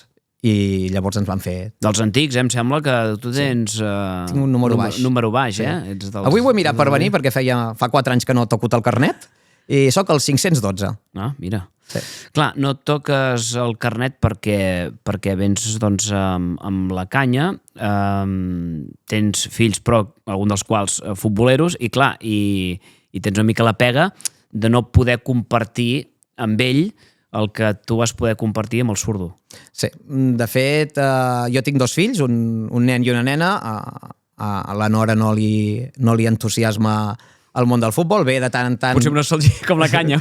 Speaker 2: i llavors ens van fer...
Speaker 1: Dels antics, em sembla que tu tens...
Speaker 2: Tinc un número baix.
Speaker 1: Número baix,
Speaker 2: Sí.
Speaker 1: Ets dels...
Speaker 2: Avui ho he mirat per venir perquè fa 4 anys que no toco el carnet i sóc el 512.
Speaker 1: Ah, mira.
Speaker 2: Sí.
Speaker 1: Clar, no et toques el carnet perquè vens doncs, amb la canya, tens fills, però algun dels quals futboleros, i clar, i tens una mica la pega de no poder compartir amb ell el que tu vas poder compartir amb el surdo.
Speaker 2: Sí, de fet, jo tinc 2 fills, un nen i una nena. A la Nora no li entusiasma el món del futbol, ve de tant en tant...
Speaker 1: Potser una salsitxa, com la canya.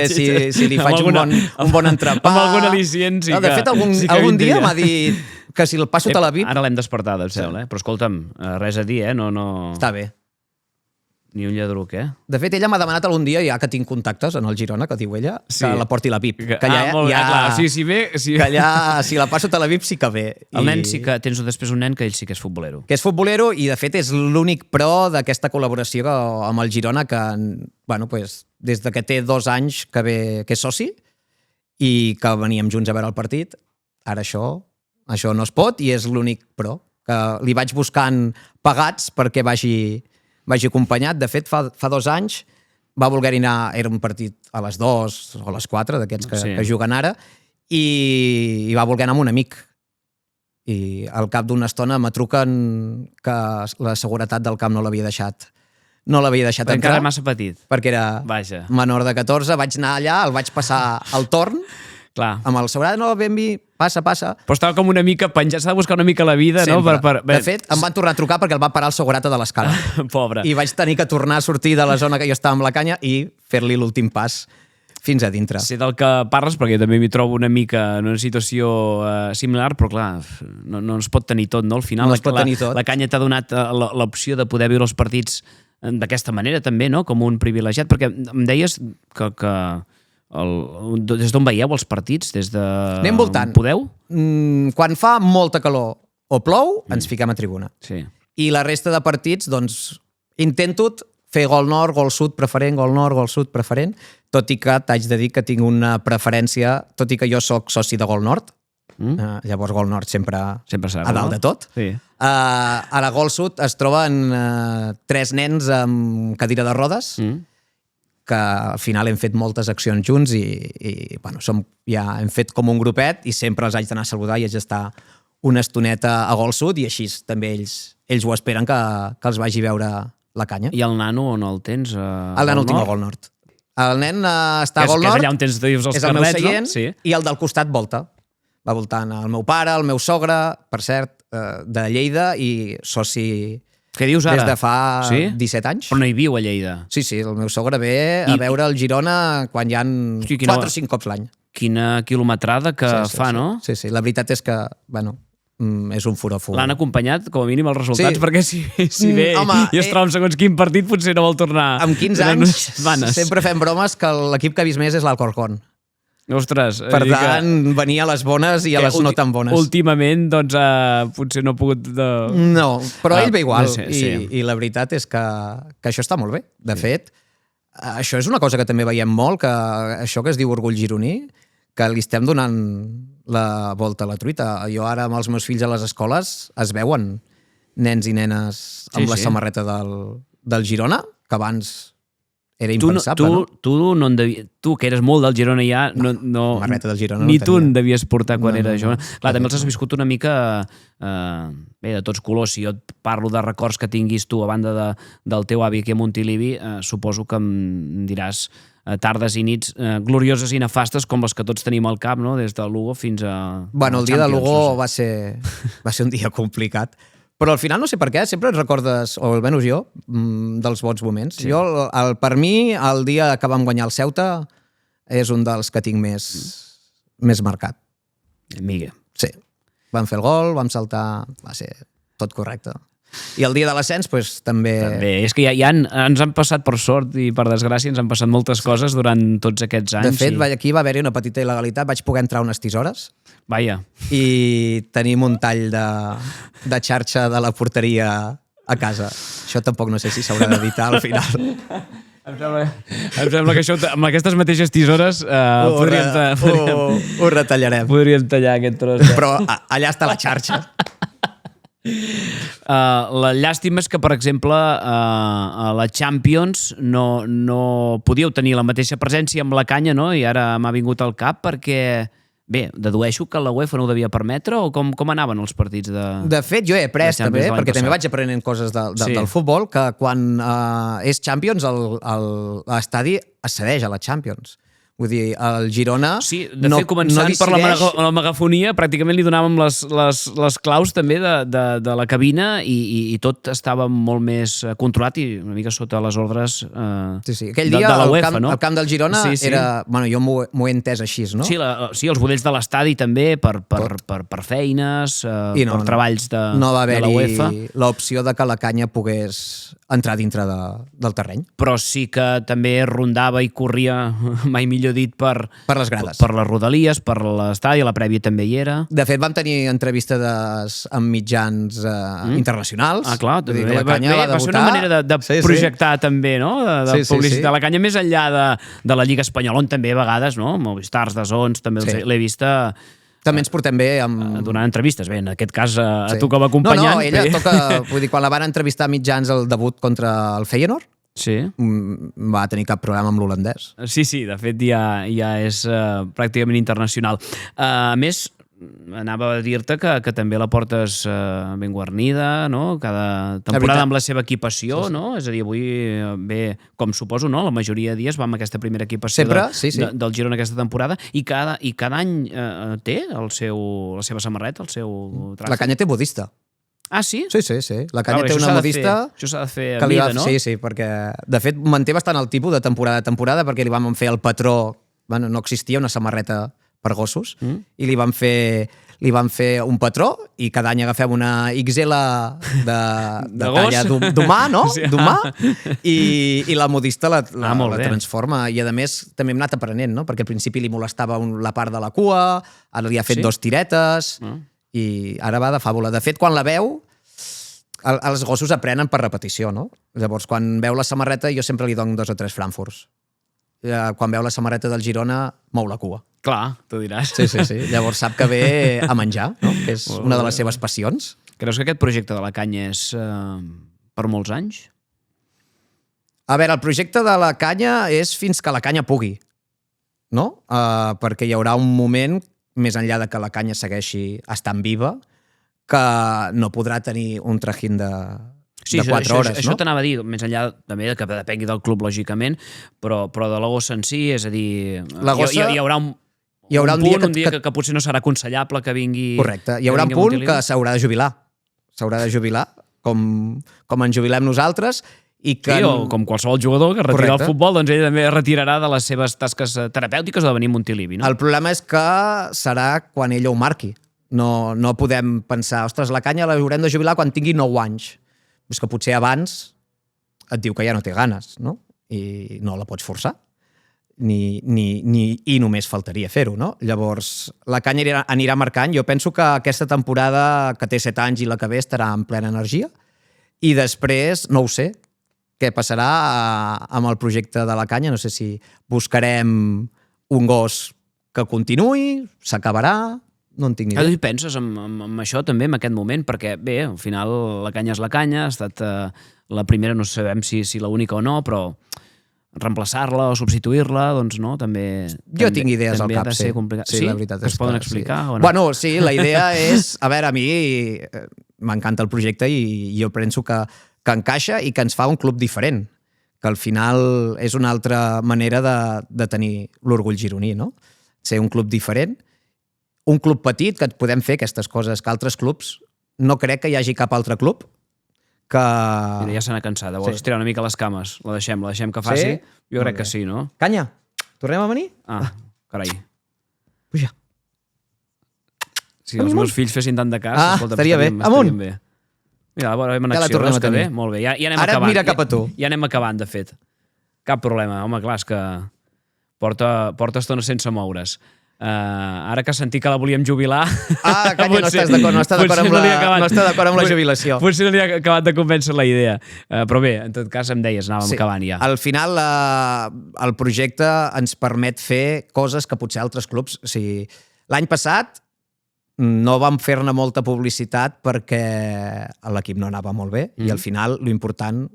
Speaker 2: Si li faig un bon entrepà...
Speaker 1: Amb algun al·licient sí que...
Speaker 2: De fet, algun dia m'ha dit que si el passo Tel Aviv...
Speaker 1: Ara l'hem despertat, em sembla, però escolta'm, res a dir, no...
Speaker 2: Està bé.
Speaker 1: Ni un lladruc,
Speaker 2: De fet, ella m'ha demanat algun dia, ja que tinc contactes en el Girona, que diu ella, que la porti la VIP. Que allà,
Speaker 1: molt bé, clar. Sí, sí, bé. Sí.
Speaker 2: Que allà, si la passo a la VIP, sí que ve.
Speaker 1: El nen sí que... Tens després un nen que ell sí que és futbolero.
Speaker 2: Que és futbolero i, de fet, és l'únic pro d'aquesta col·laboració amb el Girona que, bueno, pues, des de que té 2 anys que és soci i que veníem junts a veure el partit, ara això no es pot i és l'únic pro. Que li vaig buscant pagats perquè vagi acompanyat. De fet, fa 2 anys va voler-hi anar, era un partit a les 2 o a les 4, d'aquests que juguen ara, i va voler anar amb un amic. I al cap d'una estona me truquen que la seguretat del camp no l'havia deixat entrar.
Speaker 1: Encara massa petit.
Speaker 2: Perquè era menor de 14. Vaig anar allà, el vaig passar al torn,
Speaker 1: clar.
Speaker 2: Amb el seguretat, no, Benvi, passa.
Speaker 1: Però estava com una mica penjat, s'ha de buscar una mica la vida,
Speaker 2: sempre.
Speaker 1: No?
Speaker 2: De fet, em van tornar a trucar perquè el va parar el segurata de l'escala.
Speaker 1: Pobre.
Speaker 2: I vaig tenir que tornar a sortir de la zona que jo estava amb la canya i fer-li l'últim pas fins a dintre.
Speaker 1: Sé del que parles perquè també m'hi trobo una mica en una situació similar, però clar, no es pot tenir tot, no? Al final la canya t'ha donat l'opció de poder viure els partits d'aquesta manera també, no? Com un privilegiat, perquè em deies que des d'on veieu els partits? Des de...
Speaker 2: Anem voltant.
Speaker 1: Podeu?
Speaker 2: Quan fa molta calor o plou, ens fiquem a tribuna.
Speaker 1: Sí.
Speaker 2: I la resta de partits, doncs, intento fer gol nord, gol sud preferent, gol nord, gol sud preferent, tot i que t'haig de dir que tinc una preferència, tot i que jo sóc soci de gol nord, llavors gol nord sempre
Speaker 1: serà,
Speaker 2: a dalt de tot.
Speaker 1: Sí.
Speaker 2: A la gol sud es troben 3 nens amb cadira de rodes, que al final hem fet moltes accions junts i bueno, hem fet com un grupet i sempre els haig d'anar a saludar i haig d'estar una estoneta a Gol Sud i així també ells ho esperen que els vagi a veure la canya.
Speaker 1: I el nano on el tens?
Speaker 2: El nano el tinc a Gol Nord. El nen està a Gol Nord,
Speaker 1: és allà on tens els
Speaker 2: és el meu seient,
Speaker 1: no? Sí.
Speaker 2: I el del costat volta. Va voltant el meu pare, el meu sogre, per cert, de Lleida i soci...
Speaker 1: Què dius ara?
Speaker 2: Des de fa 17 anys.
Speaker 1: Però no hi viu a Lleida.
Speaker 2: Sí, el meu sogre ve a veure el Girona quan hi ha 4 o 5 cops l'any.
Speaker 1: Quina quilometrada que fa, no?
Speaker 2: Sí, la veritat és que, bueno, és un furó.
Speaker 1: L'han acompanyat, com a mínim, els resultats, perquè si ve i es troba en segons quin partit potser no vol tornar.
Speaker 2: Amb 15 anys sempre fem bromes que l'equip que ha vist més és l'Alcorcón.
Speaker 1: Ostres.
Speaker 2: Per tant, venia a les bones i a les no tan bones.
Speaker 1: Últimament, doncs, potser no ha pogut...
Speaker 2: No, però ell ve igual. I la veritat és que això està molt bé. De fet, això és una cosa que també veiem molt, que això que es diu orgull gironí, que li estem donant la volta a la truita. Jo ara amb els meus fills a les escoles es veuen nens i nenes amb la samarreta del Girona, que abans... Era impensable, no?
Speaker 1: Tu, que eres molt del Girona ja,
Speaker 2: del Girona
Speaker 1: ni tu en devies portar quan era Girona. Clar, també els has viscut una mica de tots colors. Si jo et parlo de records que tinguis tu a banda del teu avi aquí a Montilivi, suposo que em diràs tardes i nits glorioses i nefastes com les que tots tenim al cap, no? Des de Lugo fins a...
Speaker 2: Bueno, el dia de Lugo va ser un dia complicat. Però al final no sé per què, sempre et recordes, o almenys jo, dels bons moments. Sí. Per mi, el dia que vam guanyar el Ceuta és un dels que tinc més marcat.
Speaker 1: Miga.
Speaker 2: Sí. Vam fer el gol, vam saltar, va ser tot correcte. I el dia de l'ascens, doncs, també...
Speaker 1: És que ja ens han passat, per sort i per desgràcia, ens han passat moltes coses durant tots aquests anys.
Speaker 2: De fet, aquí va haver-hi una petita il·legalitat, vaig poder entrar unes tisores.
Speaker 1: Vaja.
Speaker 2: I tenim un tall de xarxa de la porteria a casa. Això tampoc no sé si s'haurà d'editar al final.
Speaker 1: Em sembla que això, amb aquestes mateixes tisores
Speaker 2: ho retallarem.
Speaker 1: Podríem tallar aquest tros.
Speaker 2: Però allà està la xarxa.
Speaker 1: La llàstima és que, per exemple, a la Champions no podíeu tenir la mateixa presència amb la canya, no? I ara m'ha vingut al cap perquè... Bé, dedueixo que la UEFA no ho devia permetre o com anaven els partits de...
Speaker 2: De fet, jo he après també, perquè també vaig aprenent coses del futbol, que quan és Champions l'estadi es cedeix a la Champions. Vull dir, el Girona...
Speaker 1: Sí, de fet, començant per la megafonia, pràcticament li donàvem les claus també de la cabina i tot estava molt més controlat i una mica sota les ordres
Speaker 2: Aquell dia
Speaker 1: de la UEFA, no?
Speaker 2: El camp del Girona era... Bueno, jo m'ho he entès així, no?
Speaker 1: Sí, els budells de l'estadi també per feines, per treballs de la UEFA.
Speaker 2: No va haver-hi l'opció de que la canya pogués entrar dintre del terreny.
Speaker 1: Però sí que també rondava i corria, mai millor dit, per
Speaker 2: les grades.
Speaker 1: Per les rodalies, per l'estadi, la prèvia també hi era.
Speaker 2: De fet, vam tenir entrevistes amb mitjans internacionals.
Speaker 1: Ah, clar, també. Va ser una manera de projectar també, no? De publicitar la canya més enllà de la Lliga Espanyola, on també a vegades, no? Movistars, DAZN, també l'he vista...
Speaker 2: També ens portem bé amb...
Speaker 1: Donant entrevistes. Bé, en aquest cas a tu com a acompanyant...
Speaker 2: No, ella toca... Vull dir, quan la van entrevistar mitjans al debut contra el Feyenoord, va tenir cap problema amb l'holandès.
Speaker 1: Sí, de fet ja és pràcticament internacional. A més, anava a dir-te que també la portes ben guarnida, no? Cada temporada amb la seva equipació, no? És a dir, avui ve, com suposo, no? La majoria de dies va amb aquesta primera equipació del Girona aquesta temporada i cada any té la seva samarreta, el seu traje.
Speaker 2: La canya té modista.
Speaker 1: Ah, sí?
Speaker 2: Sí. La canya té una modista...
Speaker 1: Això s'ha de fer a mida, no?
Speaker 2: Sí, perquè de fet manté bastant el tipus de temporada a temporada perquè li vam fer el patró... Bueno, no existia una samarreta per gossos i li van fer un patró i cada any agafem una XL de talla d'humà, no? D'humà, i la modista la transforma. I a més també hem anat aprenent, no? Perquè al principi li molestava la part de la cua, ara li ha fet 2 tiretes i ara va de fàbula. De fet, quan la veu, els gossos aprenen per repetició, no? Llavors, quan veu la samarreta, jo sempre li dono 2 o 3 Frankfurts. Quan veu la samarreta del Girona, mou la cua.
Speaker 1: Clar, tu diràs.
Speaker 2: Sí. Llavors sap que ve a menjar, no? Que és una de les seves passions.
Speaker 1: Creus que aquest projecte de la canya és per molts anys?
Speaker 2: A veure, el projecte de la canya és fins que la canya pugui, no? Perquè hi haurà un moment, més enllà de que la canya segueixi estant viva, que no podrà tenir un trajín de 4 hores, no?
Speaker 1: Això t'anava a dir, més enllà també que depengui del club, lògicament, però de la gossa en si, és a dir, hi haurà un dia que potser no serà aconsellable que vingui...
Speaker 2: Correcte, hi haurà un punt que s'haurà de jubilar. S'haurà de jubilar, com ens jubilem nosaltres, i que...
Speaker 1: Sí, o com qualsevol jugador que retira el futbol, doncs ell també retirarà de les seves tasques terapèutiques o de venir a Montilivi, no?
Speaker 2: El problema és que serà quan ell ho marqui. No podem pensar, ostres, la canya la haurem de jubilar quan tingui 9 anys. És que potser abans et diu que ja no té ganes, no? I no la pots forçar. I només faltaria fer-ho, no? Llavors, la canya anirà marcant. Jo penso que aquesta temporada, que té 7 anys i la que ve, estarà en plena energia. I després, no ho sé, què passarà amb el projecte de la canya. No sé si buscarem un gos que continuï, s'acabarà... No en tinc ni idea.
Speaker 1: Tu penses en això també, en aquest moment, perquè bé, al final la canya és la canya, ha estat la primera, no sabem si l'única o no, però reemplaçar-la o substituir-la, doncs no, també...
Speaker 2: Jo tinc idees al cap,
Speaker 1: sí. Sí,
Speaker 2: la veritat és que
Speaker 1: es poden explicar o no?
Speaker 2: Bueno, sí, la idea és... A veure, a mi m'encanta el projecte i jo penso que encaixa i que ens fa un club diferent, que al final és una altra manera de tenir l'orgull gironí, no? Ser un club diferent, un club petit que et podem fer aquestes coses que altres clubs, no crec que hi hagi cap altre club que...
Speaker 1: Mira, ja se n'ha cansat, vols estirar una mica les cames, la deixem que faci? Sí? Jo crec que sí, no?
Speaker 2: Canya, tornem a venir?
Speaker 1: Carai.
Speaker 2: Puja.
Speaker 1: Si els meus fills fessin tant de cas,
Speaker 2: estaria bé. Amunt.
Speaker 1: Mira, veurem en acció, no? Bé? Molt bé, ja anem
Speaker 2: acabant. Ara mira cap a tu.
Speaker 1: Ja anem acabant, de fet. Cap problema, home, clar, és que porta estona sense moure's. Ara que sentit que la volíem jubilar...
Speaker 2: Canya, no estàs d'acord, no està d'acord amb la jubilació.
Speaker 1: Potser no li ha acabat de convèncer la idea. Però bé, en tot cas em deies, anàvem acabant ja.
Speaker 2: Al final, el projecte ens permet fer coses que potser altres clubs... L'any passat no vam fer-ne molta publicitat perquè l'equip no anava molt bé i al final l'important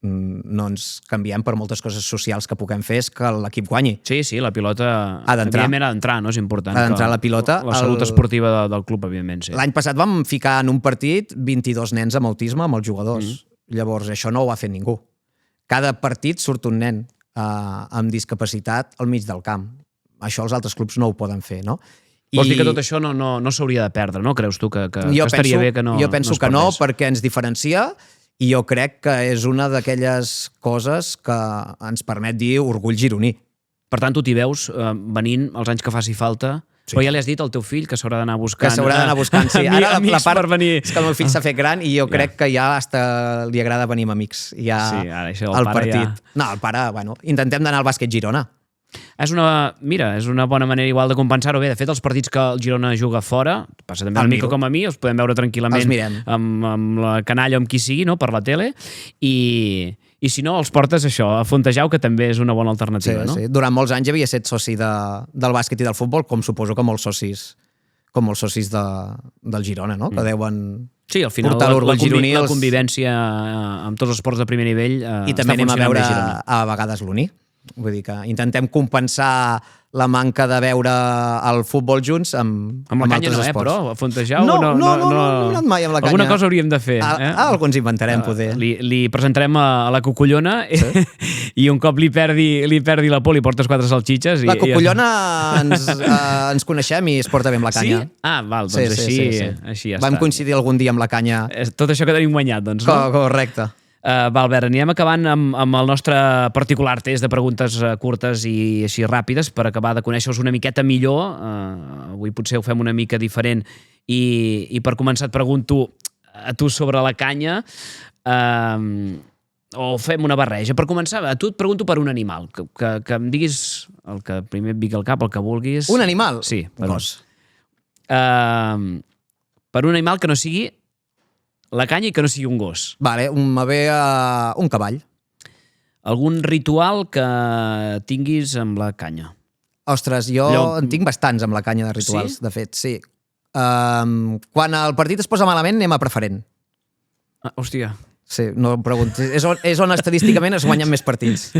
Speaker 2: no ens canviem per moltes coses socials que puguem fer és que l'equip guanyi.
Speaker 1: Sí, la pilota evidentment ha d'entrar, no? És important.
Speaker 2: Ha d'entrar la pilota.
Speaker 1: La salut esportiva del club, evidentment, sí.
Speaker 2: L'any passat vam ficar en un partit 22 nens amb autisme amb els jugadors. Llavors, això no ho ha fet ningú. Cada partit surt un nen amb discapacitat al mig del camp. Això els altres clubs no ho poden fer, no?
Speaker 1: Vols dir que tot això no s'hauria de perdre, no? Creus tu que estaria bé que no
Speaker 2: Jo penso
Speaker 1: es
Speaker 2: que no,
Speaker 1: perdés?
Speaker 2: perquè ens diferencia i jo crec que és una d'aquelles coses que ens permet dir orgull gironí.
Speaker 1: Per tant, tu t'hi veus venint els anys que faci falta, però ja li has dit al teu fill que s'haurà d'anar buscant...
Speaker 2: Que s'haurà d'anar buscant, sí. Ara la part
Speaker 1: per venir...
Speaker 2: és que el meu fill s'ha fet gran i jo crec que ja hasta li agrada venir amb amics. Ja
Speaker 1: Sí, ara això
Speaker 2: al
Speaker 1: el pare
Speaker 2: partit.
Speaker 1: ja...
Speaker 2: No, el pare, bueno, intentem d'anar al bàsquet Girona.
Speaker 1: És una bona manera igual de compensar-ho bé. De fet, els partits que el Girona juga fora, passa també
Speaker 2: El
Speaker 1: una mica
Speaker 2: miro.
Speaker 1: com a mi, els podem veure tranquil·lament
Speaker 2: Els mirem.
Speaker 1: amb la canalla o amb qui sigui, no? Per la tele, i si no, els portes això, a Fontejau, que també és una bona alternativa, no?
Speaker 2: Sí. Durant molts anys havia estat soci del bàsquet i del futbol, com suposo que molts socis del Girona, no? Que deuen
Speaker 1: Sí, al final
Speaker 2: portar l'orgull gironí.
Speaker 1: la convivència amb tots els esports de primer nivell
Speaker 2: I també anem a veure a vegades l'Uni. Vull dir que intentem compensar la manca de veure el futbol junts amb
Speaker 1: la canya
Speaker 2: altres
Speaker 1: no,
Speaker 2: esports.
Speaker 1: però a Fontejau
Speaker 2: No hem anat mai amb la canya.
Speaker 1: Alguna cosa hauríem de fer.
Speaker 2: Algú ens inventarem, poder.
Speaker 1: Li presentarem a la Cocollona i un cop li perdi la por li portes 4 salxitxes.
Speaker 2: La Cocollona ens coneixem i es porta bé amb la canya.
Speaker 1: Sí? Ah, val, doncs així ja
Speaker 2: Vam
Speaker 1: està.
Speaker 2: coincidir algun dia amb la canya.
Speaker 1: Tot això que tenim guanyat, doncs, no?
Speaker 2: Correcte.
Speaker 1: Va, Albert, anirem acabant amb el nostre particular test de preguntes curtes i així ràpides per acabar de conèixer-vos una miqueta millor. Avui potser ho fem una mica diferent i per començar et pregunto a tu sobre la canya o fem una barreja. Per començar, a tu et pregunto per un animal, que em diguis el que primer et vingui al cap, el que vulguis.
Speaker 2: Un animal?
Speaker 1: Sí.
Speaker 2: Un gos.
Speaker 1: Per un animal que no sigui la canya i que no sigui un gos.
Speaker 2: Vale, me ve un cavall.
Speaker 1: Algun ritual que tinguis amb la canya?
Speaker 2: Ostres, jo en tinc bastants amb la canya de rituals, de fet, sí. Quan el partit es posa malament, anem a preferent.
Speaker 1: Hòstia.
Speaker 2: Sí, no em preguntis. És on estadísticament es guanyen més partits.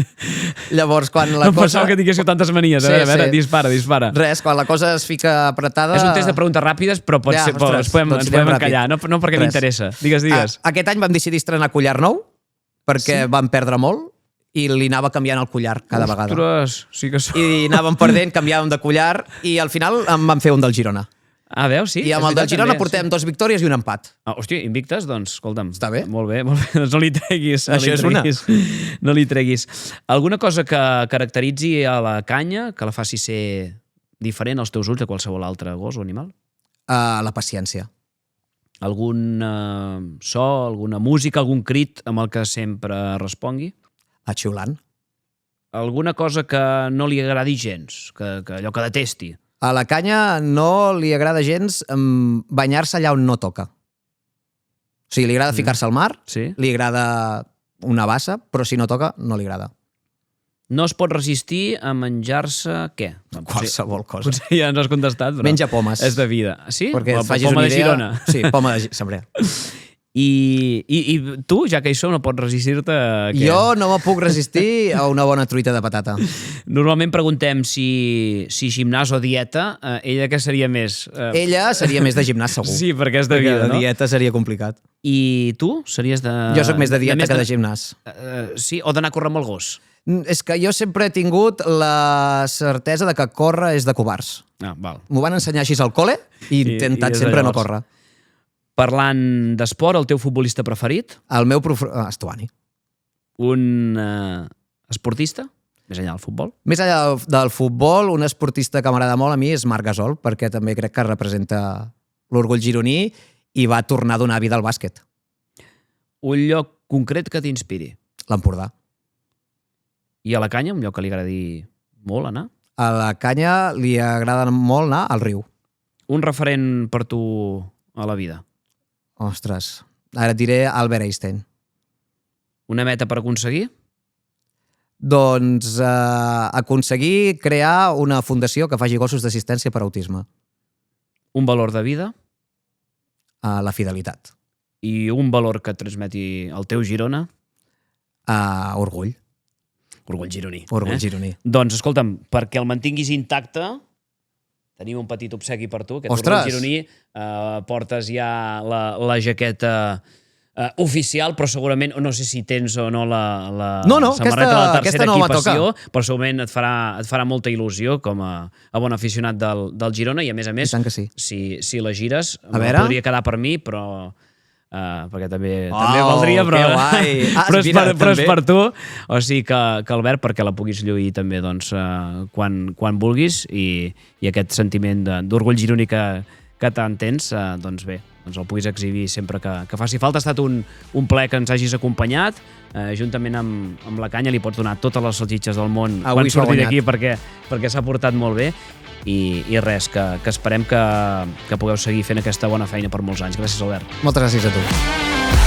Speaker 2: Llavors, quan la
Speaker 1: No
Speaker 2: cosa...
Speaker 1: pensava que tinguéssiu tantes manies. A veure, dispara.
Speaker 2: Res, quan la cosa es fica apretada...
Speaker 1: És un test de preguntes ràpides, però ens podem encallar, no perquè m'interessa. Digues.
Speaker 2: Aquest any vam decidir estrenar collar nou, perquè vam perdre molt, i li anava canviant el collar cada vegada.
Speaker 1: Ostres, sí que som...
Speaker 2: I anàvem perdent, canviàvem de collar, i al final em van fer un del Girona.
Speaker 1: Ah, veus, sí?
Speaker 2: I amb el del Girona portem 2 victòries i un empat.
Speaker 1: Hòstia, invictes, doncs, escolta'm.
Speaker 2: Està bé.
Speaker 1: Molt bé. Doncs no li treguis.
Speaker 2: Això és una.
Speaker 1: No li treguis. Alguna cosa que caracteritzi a la canya, que la faci ser diferent als teus ulls de qualsevol altre gos o animal?
Speaker 2: La paciència.
Speaker 1: Algun so, alguna música, algun crit amb el que sempre respongui?
Speaker 2: Xiulant.
Speaker 1: Alguna cosa que no li agradi gens, que allò que detesti?
Speaker 2: A la canya no li agrada gens banyar-se allà on no toca. O sigui, li agrada ficar-se al mar,
Speaker 1: Sí?
Speaker 2: li agrada una bassa, però si no toca, no li agrada.
Speaker 1: No es pot resistir a menjar-se què?
Speaker 2: Qualsevol cosa.
Speaker 1: Potser ja ens has contestat, però...
Speaker 2: Menja pomes.
Speaker 1: És de vida. Sí?
Speaker 2: Perquè
Speaker 1: La
Speaker 2: et facis
Speaker 1: poma
Speaker 2: una
Speaker 1: de
Speaker 2: idea...
Speaker 1: Girona.
Speaker 2: Sí, poma de Girona.
Speaker 1: I tu, ja que hi som, no pots resistir-te a què?
Speaker 2: Jo no me puc resistir a una bona truita de patata.
Speaker 1: Normalment preguntem si gimnàs o dieta. Ella què seria més?
Speaker 2: Ella seria més de gimnàs, segur.
Speaker 1: Sí, perquè és de vida, no?
Speaker 2: De dieta seria complicat.
Speaker 1: I tu? Series de...
Speaker 2: Jo sóc més de dieta que de gimnàs.
Speaker 1: Sí? O d'anar a córrer amb el gos?
Speaker 2: És que jo sempre he tingut la certesa de que córrer és de covards.
Speaker 1: Ah, val.
Speaker 2: M'ho van ensenyar així al cole i he intentat
Speaker 1: des de
Speaker 2: sempre no
Speaker 1: llavors.
Speaker 2: córrer.
Speaker 1: Parlant d'esport, el teu futbolista preferit?
Speaker 2: El meu Estuani.
Speaker 1: Un esportista? Més enllà del futbol?
Speaker 2: Més enllà del futbol, un esportista que m'agrada molt a mi és Marc Gasol, perquè també crec que representa l'orgull gironí i va tornar a donar vida al bàsquet.
Speaker 1: Un lloc concret que t'inspiri?
Speaker 2: L'Empordà.
Speaker 1: I a la canya, un lloc que li agradi molt anar?
Speaker 2: A la canya li agrada molt anar al riu.
Speaker 1: Un referent per tu a la vida?
Speaker 2: Ostres, ara et diré Albert Einstein.
Speaker 1: Una meta per aconseguir?
Speaker 2: Doncs aconseguir crear una fundació que faci gossos d'assistència per autisme.
Speaker 1: Un valor de vida?
Speaker 2: La fidelitat.
Speaker 1: I un valor que et transmeti el teu Girona?
Speaker 2: Orgull.
Speaker 1: Orgull gironí.
Speaker 2: Orgull gironí.
Speaker 1: Doncs, escolta'm, perquè el mantinguis intacte, tenim un petit obsequi per tu. Aquest
Speaker 2: Ostres!
Speaker 1: orgull gironí, portes ja la jaqueta oficial, però segurament, no sé si tens o no la
Speaker 2: aquesta
Speaker 1: samarreta de la tercera
Speaker 2: no me
Speaker 1: equipació, però segurament et farà molta il·lusió com a bon aficionat del Girona i a més,
Speaker 2: I tant que sí.
Speaker 1: si la gires,
Speaker 2: veure.
Speaker 1: podria quedar per mi, però perquè també valdria, però,
Speaker 2: que guai.
Speaker 1: però és per tu. O sigui que Albert, perquè la puguis lluir també doncs, quan vulguis i aquest sentiment d'orgull gironí que tant tens, doncs bé, doncs el puguis exhibir sempre que faci falta. Ha estat un plaer que ens hagis acompanyat, juntament amb la canya li pots donar totes les salsitxes del món quan surti d'aquí perquè s'ha portat molt bé i res, que esperem que pugueu seguir fent aquesta bona feina per molts anys. Gràcies, Albert.
Speaker 2: Moltes gràcies a tu.